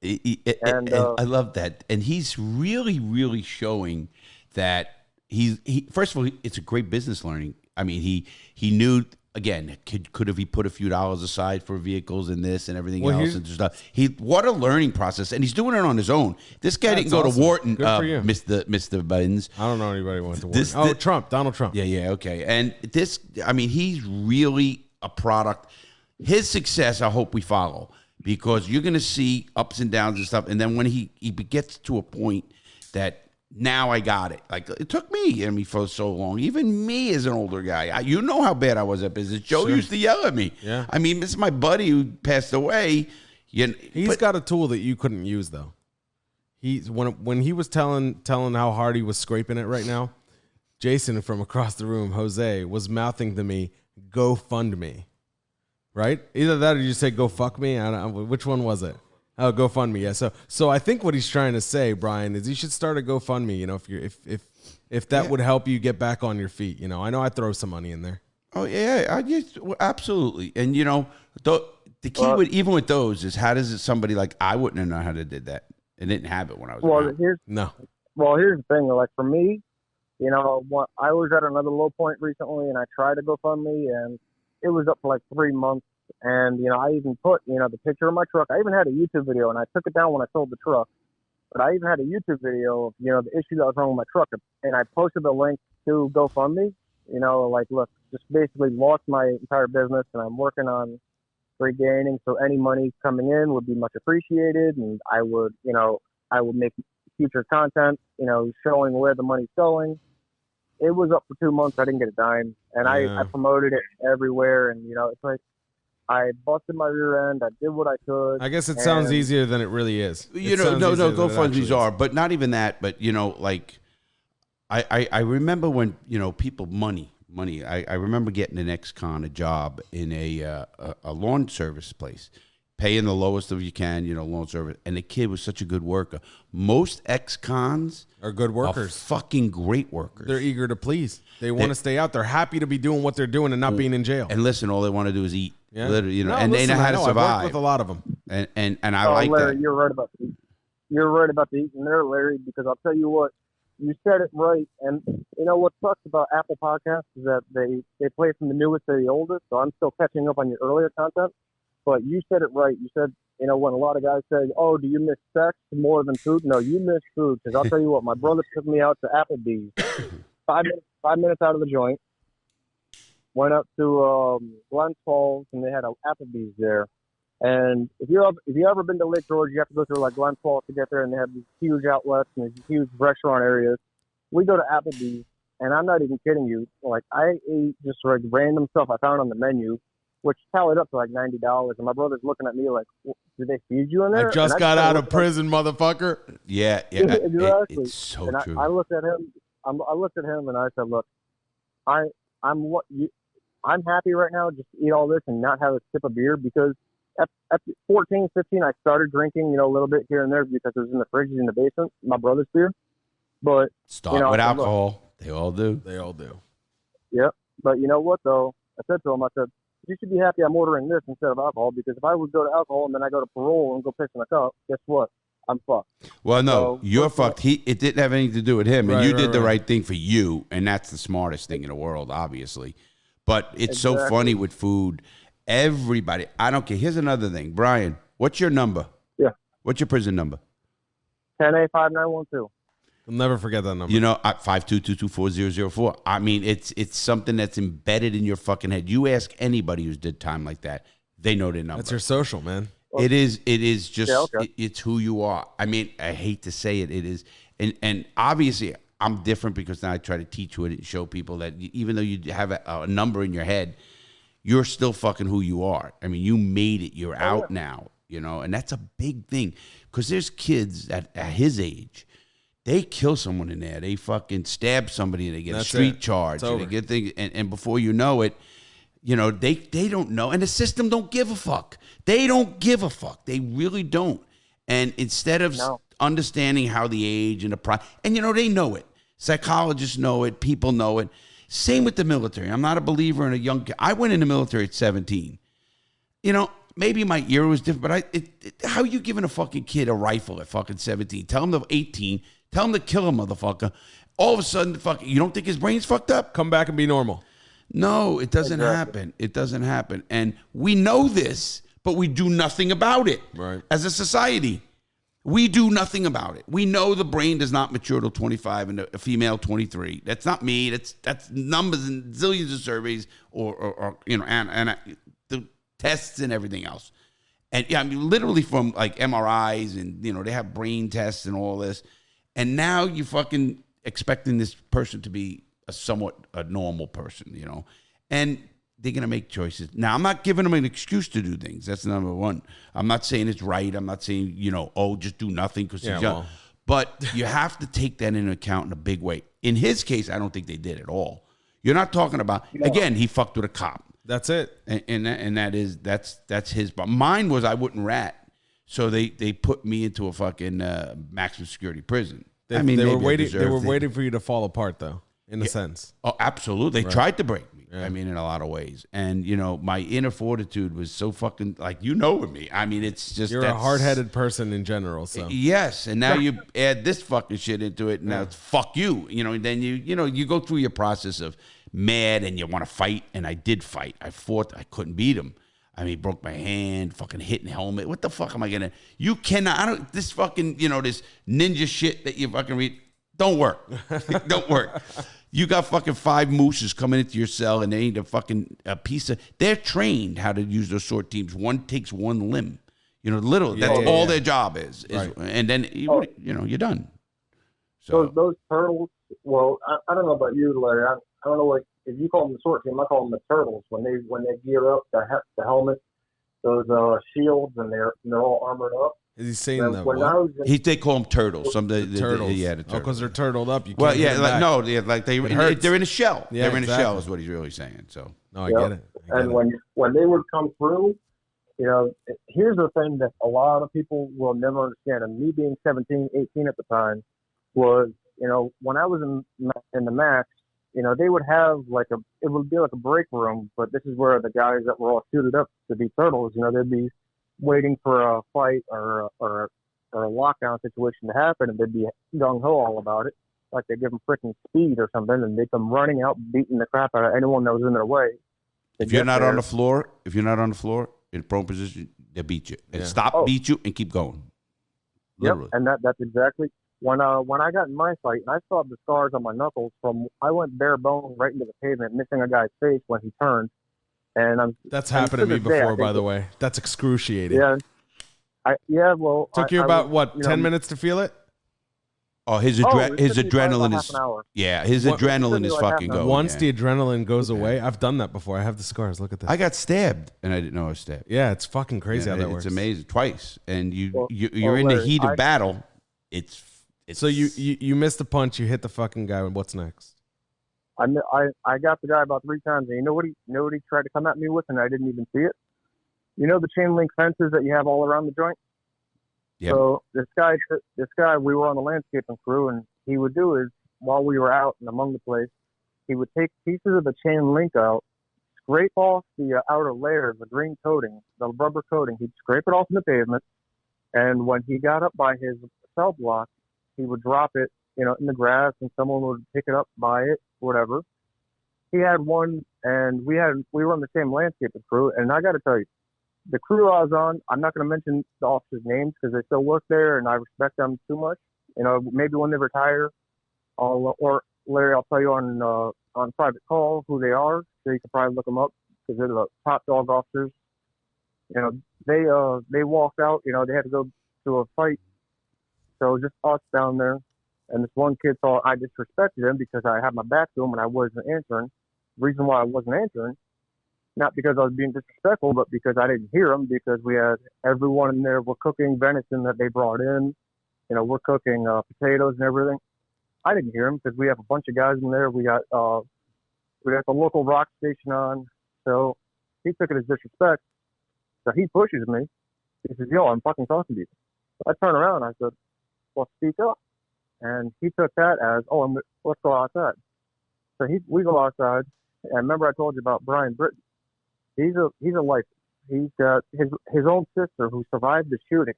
And I love that. And he's really, really showing that he first of all, it's a great business learning. I mean, he knew, again, could have he put a few dollars aside for vehicles and this and everything else and stuff. What a learning process, and he's doing it on his own. This guy didn't go to Wharton, Mr. Benz. I don't know anybody who went to Wharton. Donald Trump. Yeah, okay. And this, I mean, he's really a product. His success, I hope we follow, because you're going to see ups and downs and stuff. And then when he gets to a point that now I got it. Like, it took me, for so long. Even me as an older guy. You know how bad I was at business. Joe used to yell at me. Yeah. I mean, this is my buddy who passed away. He's got a tool that you couldn't use, though. When he was telling how hard he was scraping it right now, Jason from across the room, Jose, was mouthing to me, "GoFundMe." Right? Either that or you say, "Go fuck me." I don't know. Which one was it? Oh, GoFundMe. Yeah. So I think what he's trying to say, Brian, is you should start a GoFundMe. If that would help you get back on your feet. I know I'd throw some money in there. Oh yeah, absolutely. And the key even with those is, how does somebody like I wouldn't have known how to did that and didn't have it when I was around. Here's the thing. Like for me, I was at another low point recently, and I tried to GoFundMe, and it was up for like 3 months. And, I even put, the picture of my truck. I even had a YouTube video, and I took it down when I sold the truck. But I even had a YouTube video of, the issue that was wrong with my truck. And I posted the link to GoFundMe, look, just basically lost my entire business, and I'm working on regaining. So any money coming in would be much appreciated. And I would make future content, showing where the money's going. It was up for 2 months. I didn't get a dime. And I promoted it everywhere. And, it's like, I busted my rear end. I did what I could. I guess it sounds easier than it really is. No, GoFundMe's are, but not even that. But I remember when people money. I remember getting an ex-con a job in a lawn service place, paying the lowest of you can, lawn service, and the kid was such a good worker. Most ex-cons are good workers, fucking great workers. They're eager to please. They want to stay out. They're happy to be doing what they're doing and not being in jail. And listen, all they want to do is eat. Yeah. Literally, and they know how to survive. I've worked with a lot of them, and I like Larry, that. You're right about the eating there, Larry. Because I'll tell you what, you said it right. And what sucks about Apple Podcasts is that they play from the newest to the oldest. So I'm still catching up on your earlier content. But you said it right. You said, when a lot of guys say, "Oh, do you miss sex more than food?" No, you miss food. Because I'll tell you what, my brother took me out to Applebee's, 5 minutes out of the joint. Went up to Glens Falls, and they had an Applebee's there. And if you ever been to Lake George, you have to go through like Glens Falls to get there, and they have these huge outlets and these huge restaurant areas. We go to Applebee's, and I'm not even kidding you. Like, I ate just like random stuff I found on the menu, which tallied up to like $90. And my brother's looking at me like, "Did they feed you in there?" I just got out of prison, motherfucker. Yeah. Exactly. It's so and true. I looked at him. I looked at him, and I said, "Look, I'm happy right now just to eat all this and not have a sip of beer, because at 14, 15, I started drinking, a little bit here and there because it was in the fridge in the basement, my brother's beer. But start with alcohol. They all do. Yep. But you know what, though? I said to him, I said, "You should be happy I'm ordering this instead of alcohol, because if I would go to alcohol and then I go to parole and go piss in a cup, guess what? I'm fucked." Well, no, you're fucked. It didn't have anything to do with him, and you did the right thing for you, and that's the smartest thing in the world, obviously. But it's so funny with food. Everybody, I don't care. Here's another thing. Brian, what's your number? Yeah. What's your prison number? 10A5912. I'll never forget that number. 522240004. I mean, it's something that's embedded in your fucking head. You ask anybody who's did time like that, they know their number. That's your social, man. It is just, it's who you are. I mean, I hate to say it. It is. And obviously, I'm different because now I try to teach it and show people that even though you have a number in your head, you're still fucking who you are. I mean, you made it. You're out now, and that's a big thing, because there's kids at his age, they kill someone in there. They fucking stab somebody and they get a street charge. And they get things, and before you know it, they don't know. And the system don't give a fuck. They don't give a fuck. They really don't. And instead of understanding how the age and the and they know it. Psychologists know it. People know it. Same with the military. I'm not a believer in a young kid. I went in the military at 17. Maybe my era was different, but how are you giving a fucking kid a rifle at fucking 17? Tell him to 18. Tell him to kill a motherfucker. All of a sudden, you don't think his brain's fucked up? Come back and be normal. No, it doesn't happen. It doesn't happen. And we know this, but we do nothing about it. Right. As a society. We do nothing about it. We know the brain does not mature till 25 and a female 23. That's not me. That's numbers and zillions of surveys or the tests and everything else. And yeah, I mean, literally from like MRIs and, you know, they have brain tests and all this. And now you fucking expecting this person to be a normal person, you know, and they're going to make choices. Now, I'm not giving them an excuse to do things. That's number one. I'm not saying it's right. I'm not saying, you know, oh, just do nothing because he's young. But you have to take that into account in a big way. In his case, I don't think they did at all. You're not talking about, again, he fucked with a cop. That's it. And that's his. But mine was I wouldn't rat. So they put me into a fucking maximum security prison. They were waiting for you to fall apart, though, in a sense. Oh, absolutely. They tried to break me. Yeah. I mean, in a lot of ways. And, you know, my inner fortitude was so fucking, like, you know me. I mean, it's just. You're a hard-headed person in general, so. Yes. And now you add this fucking shit into it, and now it's fuck you. You know, and then you go through your process of mad and you want to fight. And I did fight. I fought. I couldn't beat him. I mean, broke my hand, fucking hitting helmet. What the fuck am I going to? You cannot. This fucking, you know, this ninja shit that you fucking read. Don't work. Don't work. You got fucking 5 mooses coming into your cell and they ain't a piece of. They're trained how to use those sword teams. One takes one limb. You know, literally. That's all their job is. Right. And then, you know, you're done. So those turtles, well, I don't know about you, Larry. I don't know what, if you call them the sword team, I call them the turtles. When they gear up, the helmet, those shields, and they're all armored up. Is he saying that? They call them turtles. Turtles. The turtles. Because they're turtled up. You can't well, yeah, like they're in a shell. Yeah, they're in a shell is what he's really saying. So no, I get it. And when they would come through, you know, here's the thing that a lot of people will never understand. And me being 17, 18 at the time was, you know, when I was in the max, you know, they would have it would be like a break room, but this is where the guys that were all suited up to be turtles, you know, they'd be waiting for a fight or a lockdown situation to happen, and they'd be gung-ho all about it, like they give them freaking speed or something, and they come running out, beating the crap out of anyone that was in their way. If you're not on the floor, in prone position, they beat you. And beat you, and keep going. Literally. Yep, and that's exactly when I got in my fight, and I saw the scars on my knuckles from I went bare bone right into the pavement, missing a guy's face when he turned. And that's happened to me before, by the way. That's excruciating. Yeah. Well, took you about 10 minutes to feel it? Oh, his adrenaline is. Yeah, his adrenaline is fucking going. Once the adrenaline goes away, I've done that before. I have the scars. Look at this. I got stabbed, and I didn't know I was stabbed. Yeah, it's fucking crazy how that works. It's amazing. Twice, and you're in the heat of battle. It's so you missed the punch. You hit the fucking guy. What's next? I got the guy about 3 times, and you know what he tried to come at me with, and I didn't even see it. You know the chain link fences that you have all around the joint? Yep. So this guy, we were on the landscaping crew, and he would do is, while we were out and among the place, he would take pieces of the chain link out, scrape off the outer layer of the green coating, the rubber coating. He'd scrape it off in the pavement, and when he got up by his cell block, he would drop it, you know, in the grass, and someone would pick it up, buy it, whatever. He had one, and we were on the same landscaping crew, and I got to tell you, the crew I was on, I'm not going to mention the officers' names because they still work there, and I respect them too much. You know, maybe when they retire, or Larry, I'll tell you on private call who they are, so you can probably look them up because they're the top dog officers. You know, they walked out. You know, they had to go to a fight, so just us down there. And this one kid thought I disrespected him because I had my back to him and I wasn't answering. The reason why I wasn't answering, not because I was being disrespectful, but because I didn't hear him, because we had everyone in there. We're cooking venison that they brought in. You know, we're cooking potatoes and everything. I didn't hear him because we have a bunch of guys in there. We got the local rock station on. So he took it as disrespect. So he pushes me. He says, yo, I'm fucking talking to you. So I turn around and I said, well, speak up. And he took that as, let's go outside. So we go outside. And remember I told you about Brian Britton. He's a lifer. He's got his own sister who survived the shooting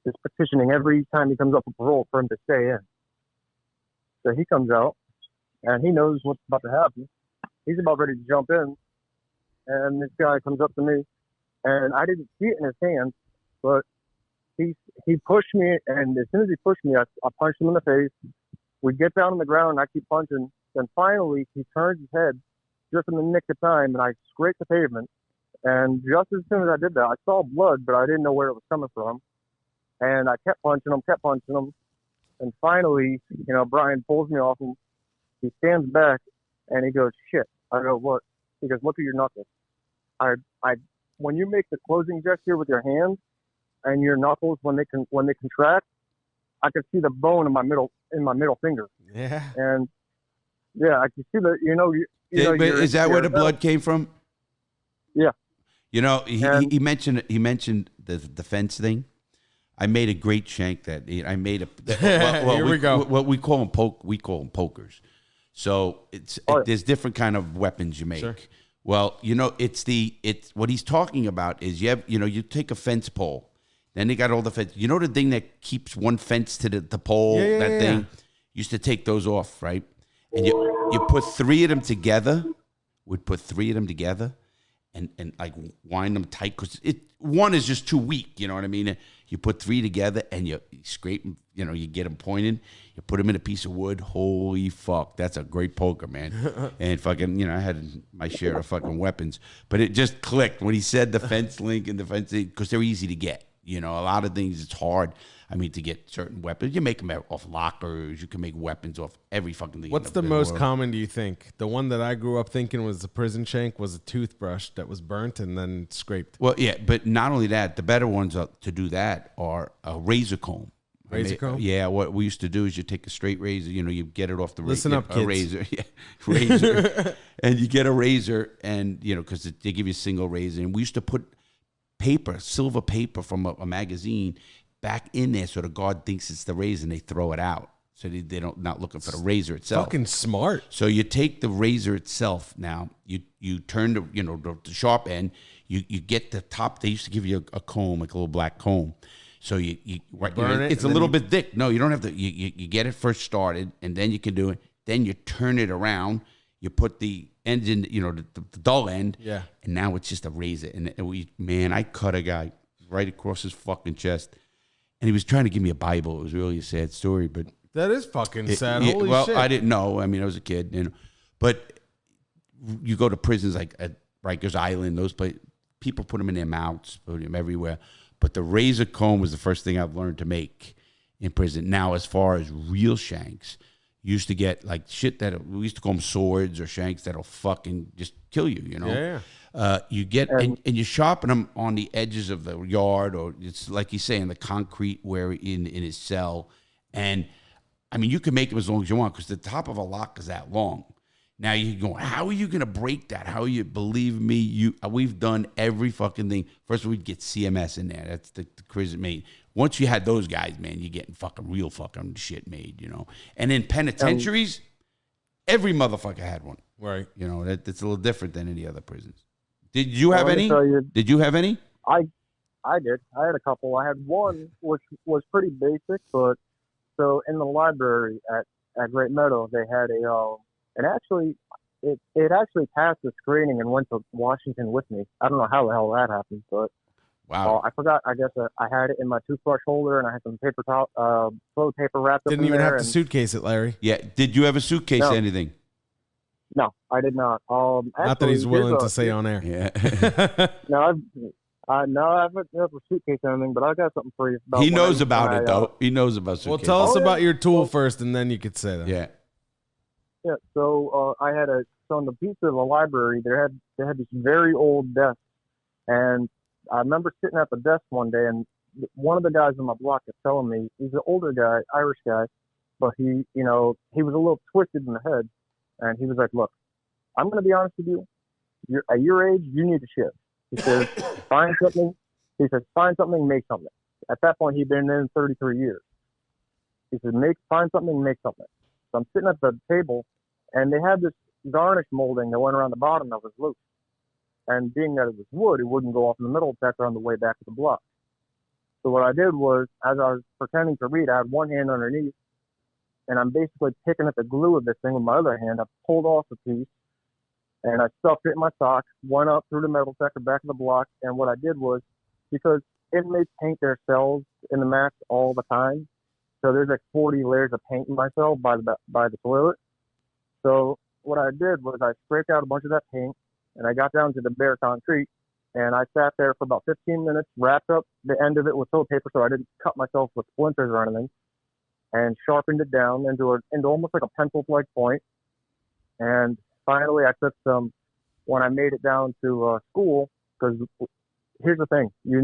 is petitioning every time he comes up for parole for him to stay in. So he comes out and he knows what's about to happen. He's about ready to jump in. And this guy comes up to me and I didn't see it in his hands, but he pushed me, and as soon as he pushed me, I punched him in the face. We get down on the ground, and I keep punching. Then finally, he turns his head just in the nick of time, and I scrape the pavement, And just as soon as I did that, I saw blood, but I didn't know where it was coming from. And I kept punching him. And finally, Brian pulls me off him. He stands back and he goes, "Shit." I go, "What?" He goes, "Look at your knuckles." When you make the closing gesture with your hands and your knuckles, when they contract, I can see the bone in my middle finger. Yeah. And yeah, I can see the, But is that where the blood came from? Yeah. He mentioned the fence thing. I made a great shank that I made a. Well, Here we go. What we call them we call them pokers. So there's different kind of weapons you make. Sure. Well, it's what he's talking about is you take a fence pole, then they got all the fence. You know the thing that keeps one fence to the pole, thing? Used to take those off, right? And you put three of them together. Would put three of them together, and like wind them tight because one is just too weak. You know what I mean? You put three together and you scrape them. You get them pointed. You put them in a piece of wood. Holy fuck, that's a great poker, man. And fucking, I had my share of fucking weapons, but it just clicked when he said the fence link and the fence because they're easy to get. A lot of things it's hard. I mean, to get certain weapons, you make them off lockers. You can make weapons off every fucking thing. What's the most common, do you think? The one that I grew up thinking was the prison shank was a toothbrush that was burnt and then scraped. Well, yeah, but not only that, the better ones to do that are a razor comb. Razor comb? Yeah, what we used to do is you take a straight razor, you get it off the Listen up, kids. a razor. Yeah, razor. And you get a razor and, because they give you a single razor. And we used to put silver paper from a magazine back in there so the guard thinks it's the razor and they throw it out. So they don't not looking for the razor itself. Fucking smart. So you take the razor itself now, you turn the sharp end, you get the top. They used to give you a comb, like a little black comb. So burn it. It's a little bit thick. No, you don't have to. You get it first started, and then you can do it. Then you turn it around. You put the end in, the dull end. Yeah. And now it's just a razor. And I cut a guy right across his fucking chest, and he was trying to give me a Bible. It was really a sad story, but that is fucking sad. Holy shit. I didn't know. I mean, I was a kid, but you go to prisons like at Rikers Island. Those places, people put them in their mouths, put them everywhere. But the razor comb was the first thing I've learned to make in prison. Now, as far as real shanks, you used to get like shit we used to call them swords or shanks that'll fucking just kill you, Yeah. You get, and you sharpen them on the edges of the yard, or it's like he's saying, the concrete where in his cell. And I mean, you can make them as long as you want because the top of a lock is that long. Now you go, how are you going to break that? How are you, believe me, we've done every fucking thing. First, we'd get CMS in there. That's the prison made. Once you had those guys, man, you're getting fucking real fucking shit made, And in penitentiaries, every motherfucker had one. Right. That's a little different than any other prisons. Did you have any? Did you have any? I did. I had a couple. I had one which was pretty basic, but so in the library at Great Meadow, they had it actually passed the screening and went to Washington with me. I don't know how the hell that happened, but wow, I forgot. I guess I had it in my toothbrush holder, and I had some toilet paper wrapped up in there. Didn't even have to suitcase it, Larry. Yeah. Did you have a suitcase? No. Anything? No, I did not. Not that he's willing to say on air. Yeah. No, I haven't have a suitcase or anything, but I got something for you. He knows about it, though. He knows about suitcase. Well, tell us about your tool first, and then you could say that. Yeah. Yeah, so I had on the piece of the library, they had this very old desk, and I remember sitting at the desk one day, and one of the guys on my block kept telling me, he's an older guy, Irish guy, but he was a little twisted in the head, and he was like, "Look, I'm going to be honest with you. At your age, you need to shift." He says, "Find something." He says, "Find something, make something." At that point, he'd been in 33 years. He said, "Find something, make something." So I'm sitting at the table, and they had this garnish molding that went around the bottom that was loose. And being that it was wood, it wouldn't go off in the middle back on the way back to the block. So what I did was, as I was pretending to read, I had one hand underneath, and I'm basically picking at the glue of this thing with my other hand. I pulled off the piece, and I stuffed it in my sock, went up through the metal detector back of the block, and what I did was, because inmates paint their cells in the max all the time, so there's like 40 layers of paint in my cell by the toilet. So what I did was I scraped out a bunch of that paint, and I got down to the bare concrete, And I sat there for about 15 minutes, wrapped up the end of it with toilet paper so I didn't cut myself with splinters or anything, and sharpened it down into almost like a pencil-like point. And finally, I took some, when I made it down to school, because here's the thing, you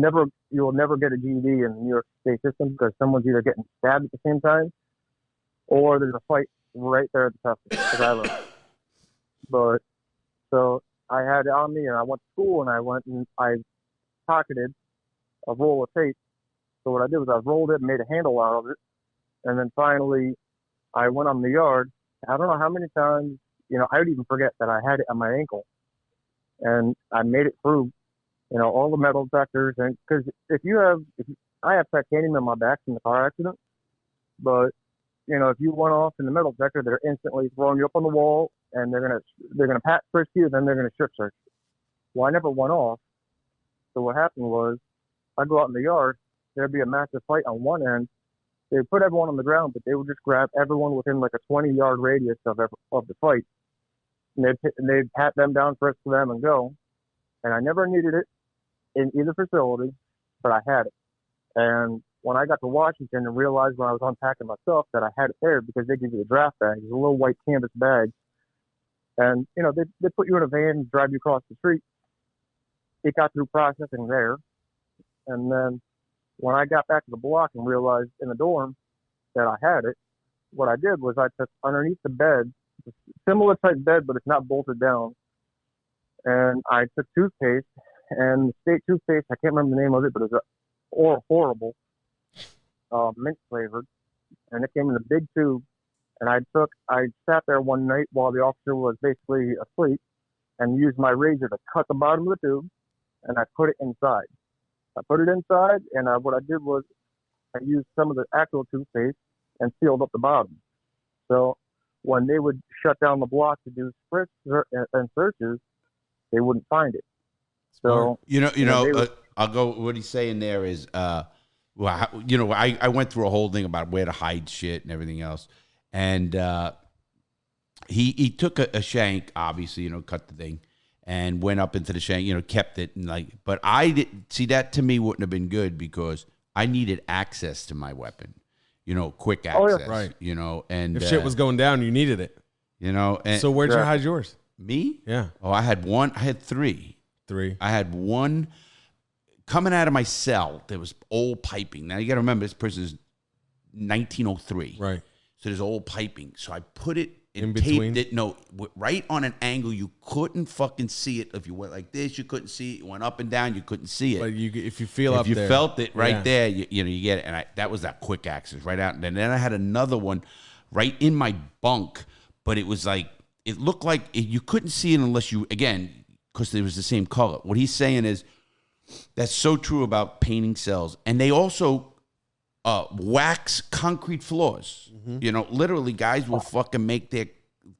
will never get a GED in the New York State system because someone's either getting stabbed at the same time or there's a fight right there at the test because I live. But so I had it on me and I went to school and I pocketed a roll of tape. So what I did was I rolled it and made a handle out of it. And then finally I went on the yard. I don't know how many times, I would even forget that I had it on my ankle. And I made it through, all the metal detectors. And because I have titanium in my back from the car accident, but if you went off in the metal detector, they're instantly throwing you up on the wall, and they're gonna pat frisk you, then they're gonna strip search you. Well, I never went off. So what happened was, I go out in the yard, there'd be a massive fight on one end. They would put everyone on the ground, but they would just grab everyone within like a 20-yard radius of the fight, and they'd pat them down, frisk them, and go. And I never needed it in either facility, but I had it. And when I got to Washington and realized when I was unpacking my stuff that I had it there because they give you a draft bag, it's a little white canvas bag. And, they put you in a van and drive you across the street. It got through processing there. And then when I got back to the block and realized in the dorm that I had it, what I did was I took underneath the bed, a similar type bed, but it's not bolted down. And I took toothpaste, and the state toothpaste, I can't remember the name of it, but it was horrible. Mint flavored, and it came in a big tube. And I sat there one night while the officer was basically asleep, and used my razor to cut the bottom of the tube, and I put it inside. I put it inside, and what I did was I used some of the actual toothpaste and sealed up the bottom. So when they would shut down the block to do frisks and searches, they wouldn't find it. So I'll go. What he's saying there is. Well, I went through a whole thing about where to hide shit and everything else, and he took a shank, obviously, cut the thing, and went up into the shank, kept it, and but I didn't see that. To me, wouldn't have been good because I needed access to my weapon, quick access, right? And if shit was going down, you needed it, And so where'd you hide yours? Me? Yeah. Oh, I had one. I had three. I had one. Coming out of my cell, there was old piping. Now, you got to remember, this person is 1903. Right. So there's old piping. So I put it in taped between? it. No, right on an angle. You couldn't fucking see it. If you went like this, you couldn't see it. You went up and down, you couldn't see it. But if you feel up there. If you felt it right there, you get it. And that was that quick access right out. And then I had another one right in my bunk. But it was like, it looked like you couldn't see it unless you, again, because it was the same color. What he's saying is, that's so true about painting cells. And they also wax concrete floors. Mm-hmm. Literally, guys will fucking make their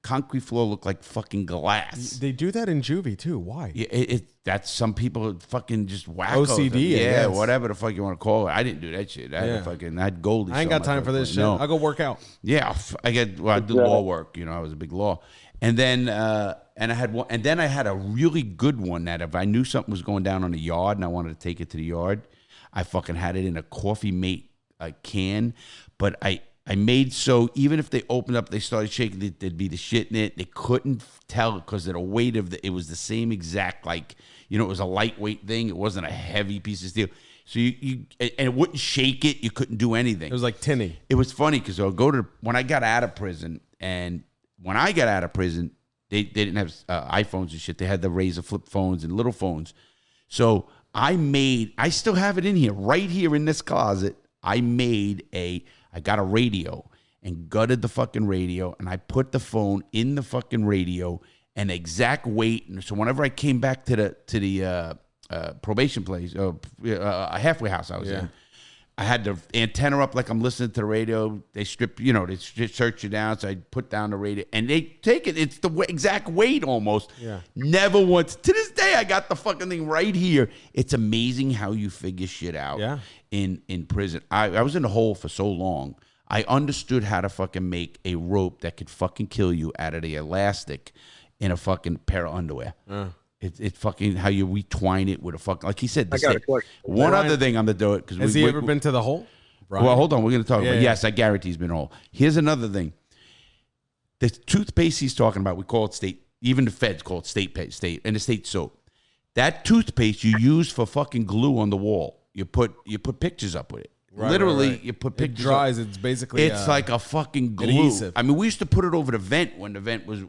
concrete floor look like fucking glass. They do that in juvie, too. Why? Yeah, that's some people fucking just whack OCD. Yeah, whatever the fuck you want to call it. I didn't do that shit. I had Goldie. I ain't got time for this shit. No. I'll go work out. Yeah, I did law work. I was a big law. And then and I had one, and then I had a really good one that if I knew something was going down on the yard and I wanted to take it to the yard, I fucking had it in a Coffee Mate can. But I made so even if they opened up, they started shaking, there'd be the shit in it. They couldn't tell because of the weight of it was the same exact it was a lightweight thing. It wasn't a heavy piece of steel. So and it wouldn't shake it. You couldn't do anything. It was like tinny. It was funny because I'll go to when I got out of prison and. When I got out of prison, they didn't have iPhones and shit. They had the Razor flip phones and little phones. So I still have it in here, right here in this closet. I got a radio and gutted the fucking radio, and I put the phone in the fucking radio, an exact weight. And so whenever I came back to the probation place, a halfway house I was in, I had the antenna up like I'm listening to the radio. They strip, they search you down. So I put down the radio, and they take it. It's the exact weight almost. Yeah. Never once. To this day, I got the fucking thing right here. It's amazing how you figure shit out. Yeah. In prison, I was in the hole for so long. I understood how to fucking make a rope that could fucking kill you out of the elastic in a fucking pair of underwear. It's fucking how you retwine it with a fucking, like he said. I got a question. One other thing I'm gonna do it because Has he ever been to the hole? Brian? Well, hold on, we're gonna talk about. Yeah. Yes, I guarantee he's been whole. Here's another thing. The toothpaste he's talking about, we call it state. Even the feds call it state and the state soap. That toothpaste you use for fucking glue on the wall. You put pictures up with it. Literally, you put pictures. It dries. Up. It's basically. It's like a fucking glue. Adhesive. I mean, we used to put it over the vent when the vent was,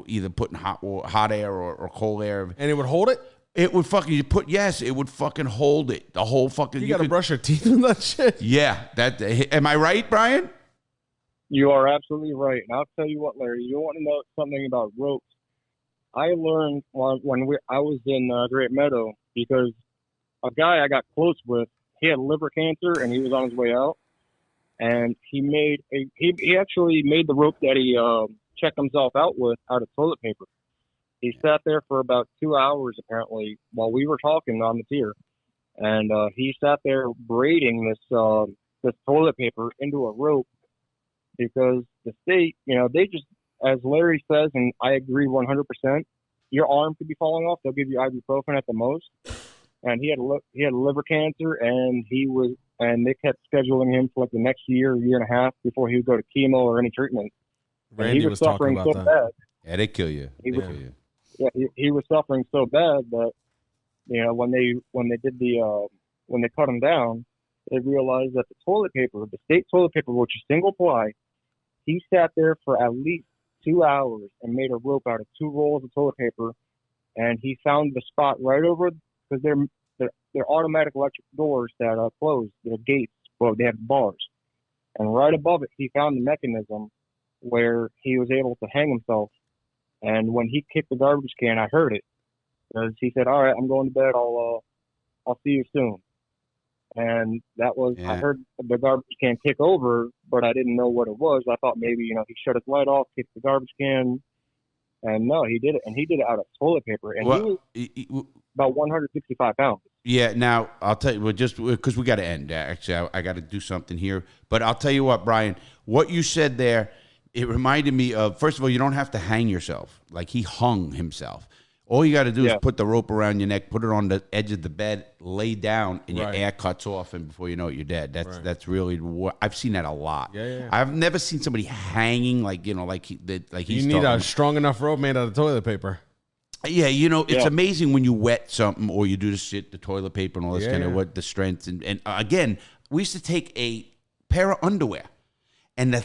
either putting hot air or cold air. And it would hold it. It would fucking it would fucking hold it. The whole fucking. You gotta brush your teeth with that shit. Yeah, am I right, Brian? You are absolutely right. And I'll tell you what, Larry, you want to know something about ropes. I learned when I was in Great Meadow because a guy I got close with, he had liver cancer and he was on his way out. And he actually made the rope that he checked himself out with out of toilet paper. He sat there for about 2 hours apparently while we were talking on the tier. And he sat there braiding this toilet paper into a rope because the state, they just, as Larry says, and I agree 100%, your arm could be falling off. They'll give you ibuprofen at the most. And he had liver cancer, and they kept scheduling him for like the next year and a half before he would go to chemo or any treatment. Randy he was suffering talking so about that. bad. Yeah, they kill you. He was suffering so bad that when they cut him down, they realized that the toilet paper, the state toilet paper, which is single ply, he sat there for at least 2 hours and made a rope out of 2 rolls of toilet paper, and he found the spot right over because they're automatic electric doors that close. They're gates, well, they have bars, and right above it, he found the mechanism where he was able to hang himself. And when he kicked the garbage can, I heard it because he said, "All right, I'm going to bed. I'll see you soon." And that was, I heard the garbage can kick over, but I didn't know what it was. I thought maybe, he shut his light off, kicked the garbage can. And no, he did it. And he did it out of toilet paper. And he was about 165 pounds. Yeah, now, I'll tell you, just because we got to end. Actually, I got to do something here. But I'll tell you what, Brian, what you said there, it reminded me of, first of all, you don't have to hang yourself. Like, he hung himself. All you got to do is put the rope around your neck, put it on the edge of the bed, lay down, and your air cuts off, and before you know it, you're dead. That's really what I've seen that a lot. Yeah. I've never seen somebody hanging like he's you need a strong enough rope made out of toilet paper. Yeah, it's amazing when you wet something or you do the toilet paper and all this kind of what the strength and again, we used to take a pair of underwear and the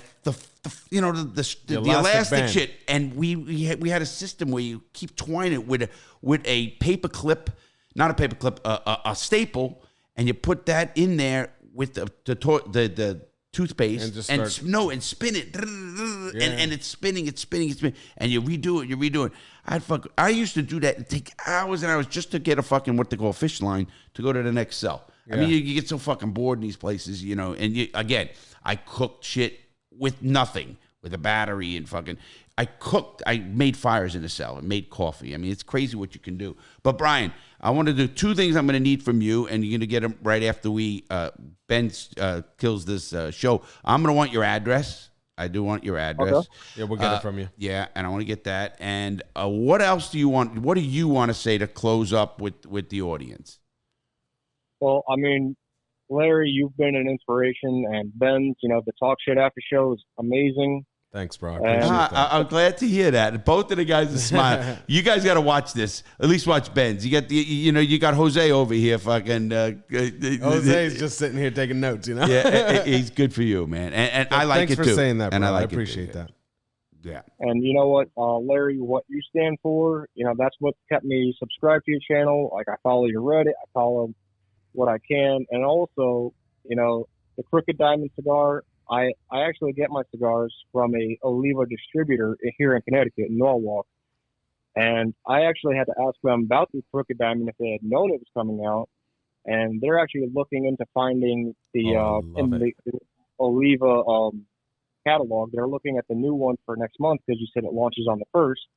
elastic shit, and we had a system where you keep twining it with a paper clip, not a paper clip, a staple, and you put that in there with the toothpaste and spin it, and it's spinning, and you redo it. I used to do that and take hours and hours just to get a fucking what they call a fish line to go to the next cell. Yeah. I mean, you get so fucking bored in these places, and again, I cooked shit with nothing, with a battery and fucking. I made fires in the cell and made coffee. I mean, it's crazy what you can do. But Brian, I want to do 2 things I'm going to need from you, and you're going to get them right after Benz kills this show. I'm going to want your address. I do want your address. Okay. Yeah, we'll get it from you. Yeah, and I want to get that. And what else do you want? What do you want to say to close up with the audience? Well, I mean, Larry, you've been an inspiration, and Benz, the Talk Shit After show is amazing. Thanks, bro. I'm glad to hear that. Both of the guys are smiling. You guys got to watch this. At least watch Benz. You got you got Jose over here. Fucking Jose's just sitting here taking notes. Yeah, he's good for you, man. And I like it too. Thanks for saying that, bro. And I appreciate that. Yeah. And you know what, Larry, what you stand for, that's what kept me subscribed to your channel. Like, I follow your Reddit, I follow what I can, and also, the Crooked Diamond cigar. I actually get my cigars from a Oliva distributor here in Connecticut, in Norwalk. And I actually had to ask them about the Crooked Diamond if they had known it was coming out. And they're actually looking into finding the Oliva catalog. They're looking at the new one for next month because you said it launches on the 1st.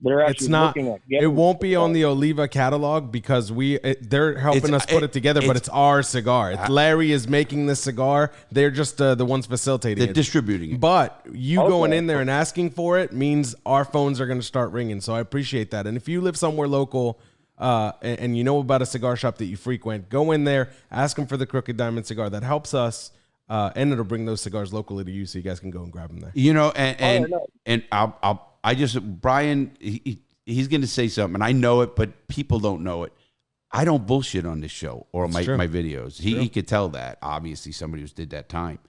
they're actually It's not. looking at It getting won't be on cigars. the Oliva catalog because they're helping us put it together, but it's our cigar. Larry is making this cigar. They're just the ones facilitating They're it. distributing it. But you going Okay. in there and asking for it means our phones are going to start ringing. So I appreciate that. And if you live somewhere local and you know about a cigar shop that you frequent, go in there, ask them for the Crooked Diamond cigar. That helps us, and it'll bring those cigars locally to you, so you guys can go and grab them there. You know, and no. Brian, he's going to say something, and I know it, but people don't know it. I don't bullshit on this show or my videos. He could tell that. Obviously, somebody who did that time.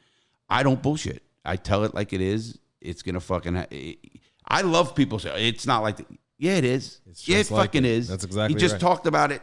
I don't bullshit. I tell it like it is. It's going to fucking... I love people say, it's not like... Yeah, it is. Yeah, it fucking is. That's exactly He just right. talked about it.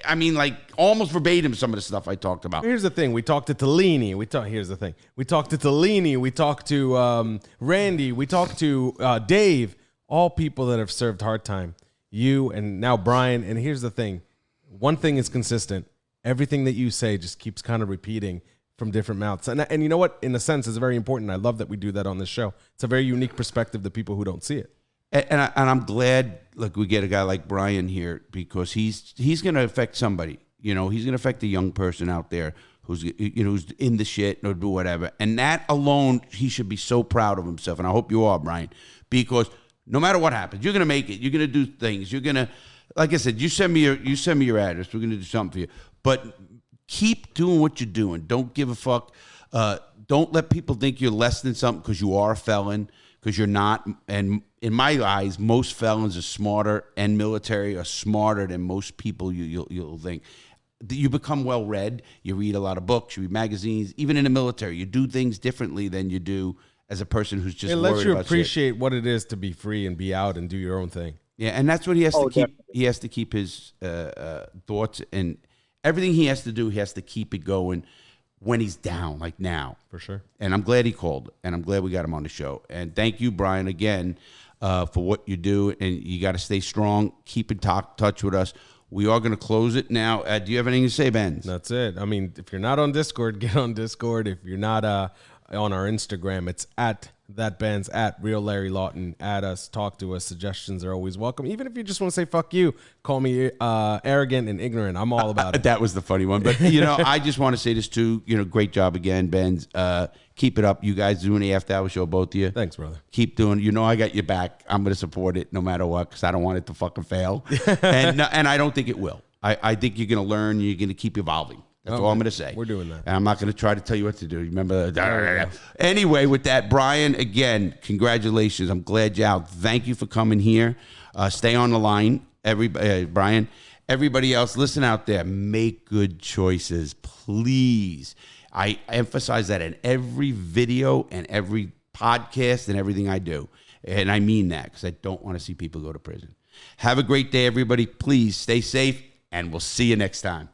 I mean, like, almost verbatim some of the stuff I talked about. Here's the thing. We talked to Tellini. Here's the thing. We talked to Tellini. We talked to Randy. We talked to Dave. All people that have served hard time. You and now Brian. And here's the thing. One thing is consistent. Everything that you say just keeps kind of repeating from different mouths. And you know what? In a sense, it's very important. I love that we do that on this show. It's a very unique perspective to people who don't see it. And I'm glad, look, we get a guy like Brian here because he's going to affect somebody. You know, he's going to affect a young person out there who's in the shit or do whatever. And that alone, he should be so proud of himself. And I hope you are, Brian, because no matter what happens, you're going to make it. You're going to do things. You're going to, like I said, you send me your address. We're going to do something for you. But keep doing what you're doing. Don't give a fuck. Don't let people think you're less than something because you are a felon, because you're not. And in my eyes, most felons are smarter, and military are smarter than most people you'll think. You become well-read. You read a lot of books. You read magazines. Even in the military, you do things differently than you do as a person who's just It worried lets you about appreciate shit. what it is to be free and be out and do your own thing. Yeah, and that's what he has to keep. Definitely. He has to keep his thoughts and everything he has to do. He has to keep it going when he's down, like now. For sure. And I'm glad he called, and I'm glad we got him on the show. And thank you, Brian, again, for what you do. And you got to stay strong. Keep in touch with us. We are going to close it now. Do you have anything to say, Benz? That's it. I mean, if you're not on Discord, get on Discord. If you're not on our Instagram, it's at that Benz, at Real Larry Lawton. Add us, talk to us. Suggestions are always welcome. Even if you just want to say fuck you, call me arrogant and ignorant. I'm all about it. That was the funny one. But, you know, I just want to say this too. You know, great job again, Benz. Keep it up. You guys doing the after hour show, both of you. Thanks, brother. Keep doing. You know, I got your back. I'm going to support it no matter what because I don't want it to fucking fail. and I don't think it will. I think you're going to learn. You're going to keep evolving. That's all I'm going to say. We're doing that. And I'm not going to try to tell you what to do. Remember? Anyway, with that, Brian, again, congratulations. I'm glad you're out. Thank you for coming here. Stay on the line, Brian. Everybody else, listen out there. Make good choices, please. I emphasize that in every video and every podcast and everything I do. And I mean that because I don't want to see people go to prison. Have a great day, everybody. Please stay safe, and we'll see you next time.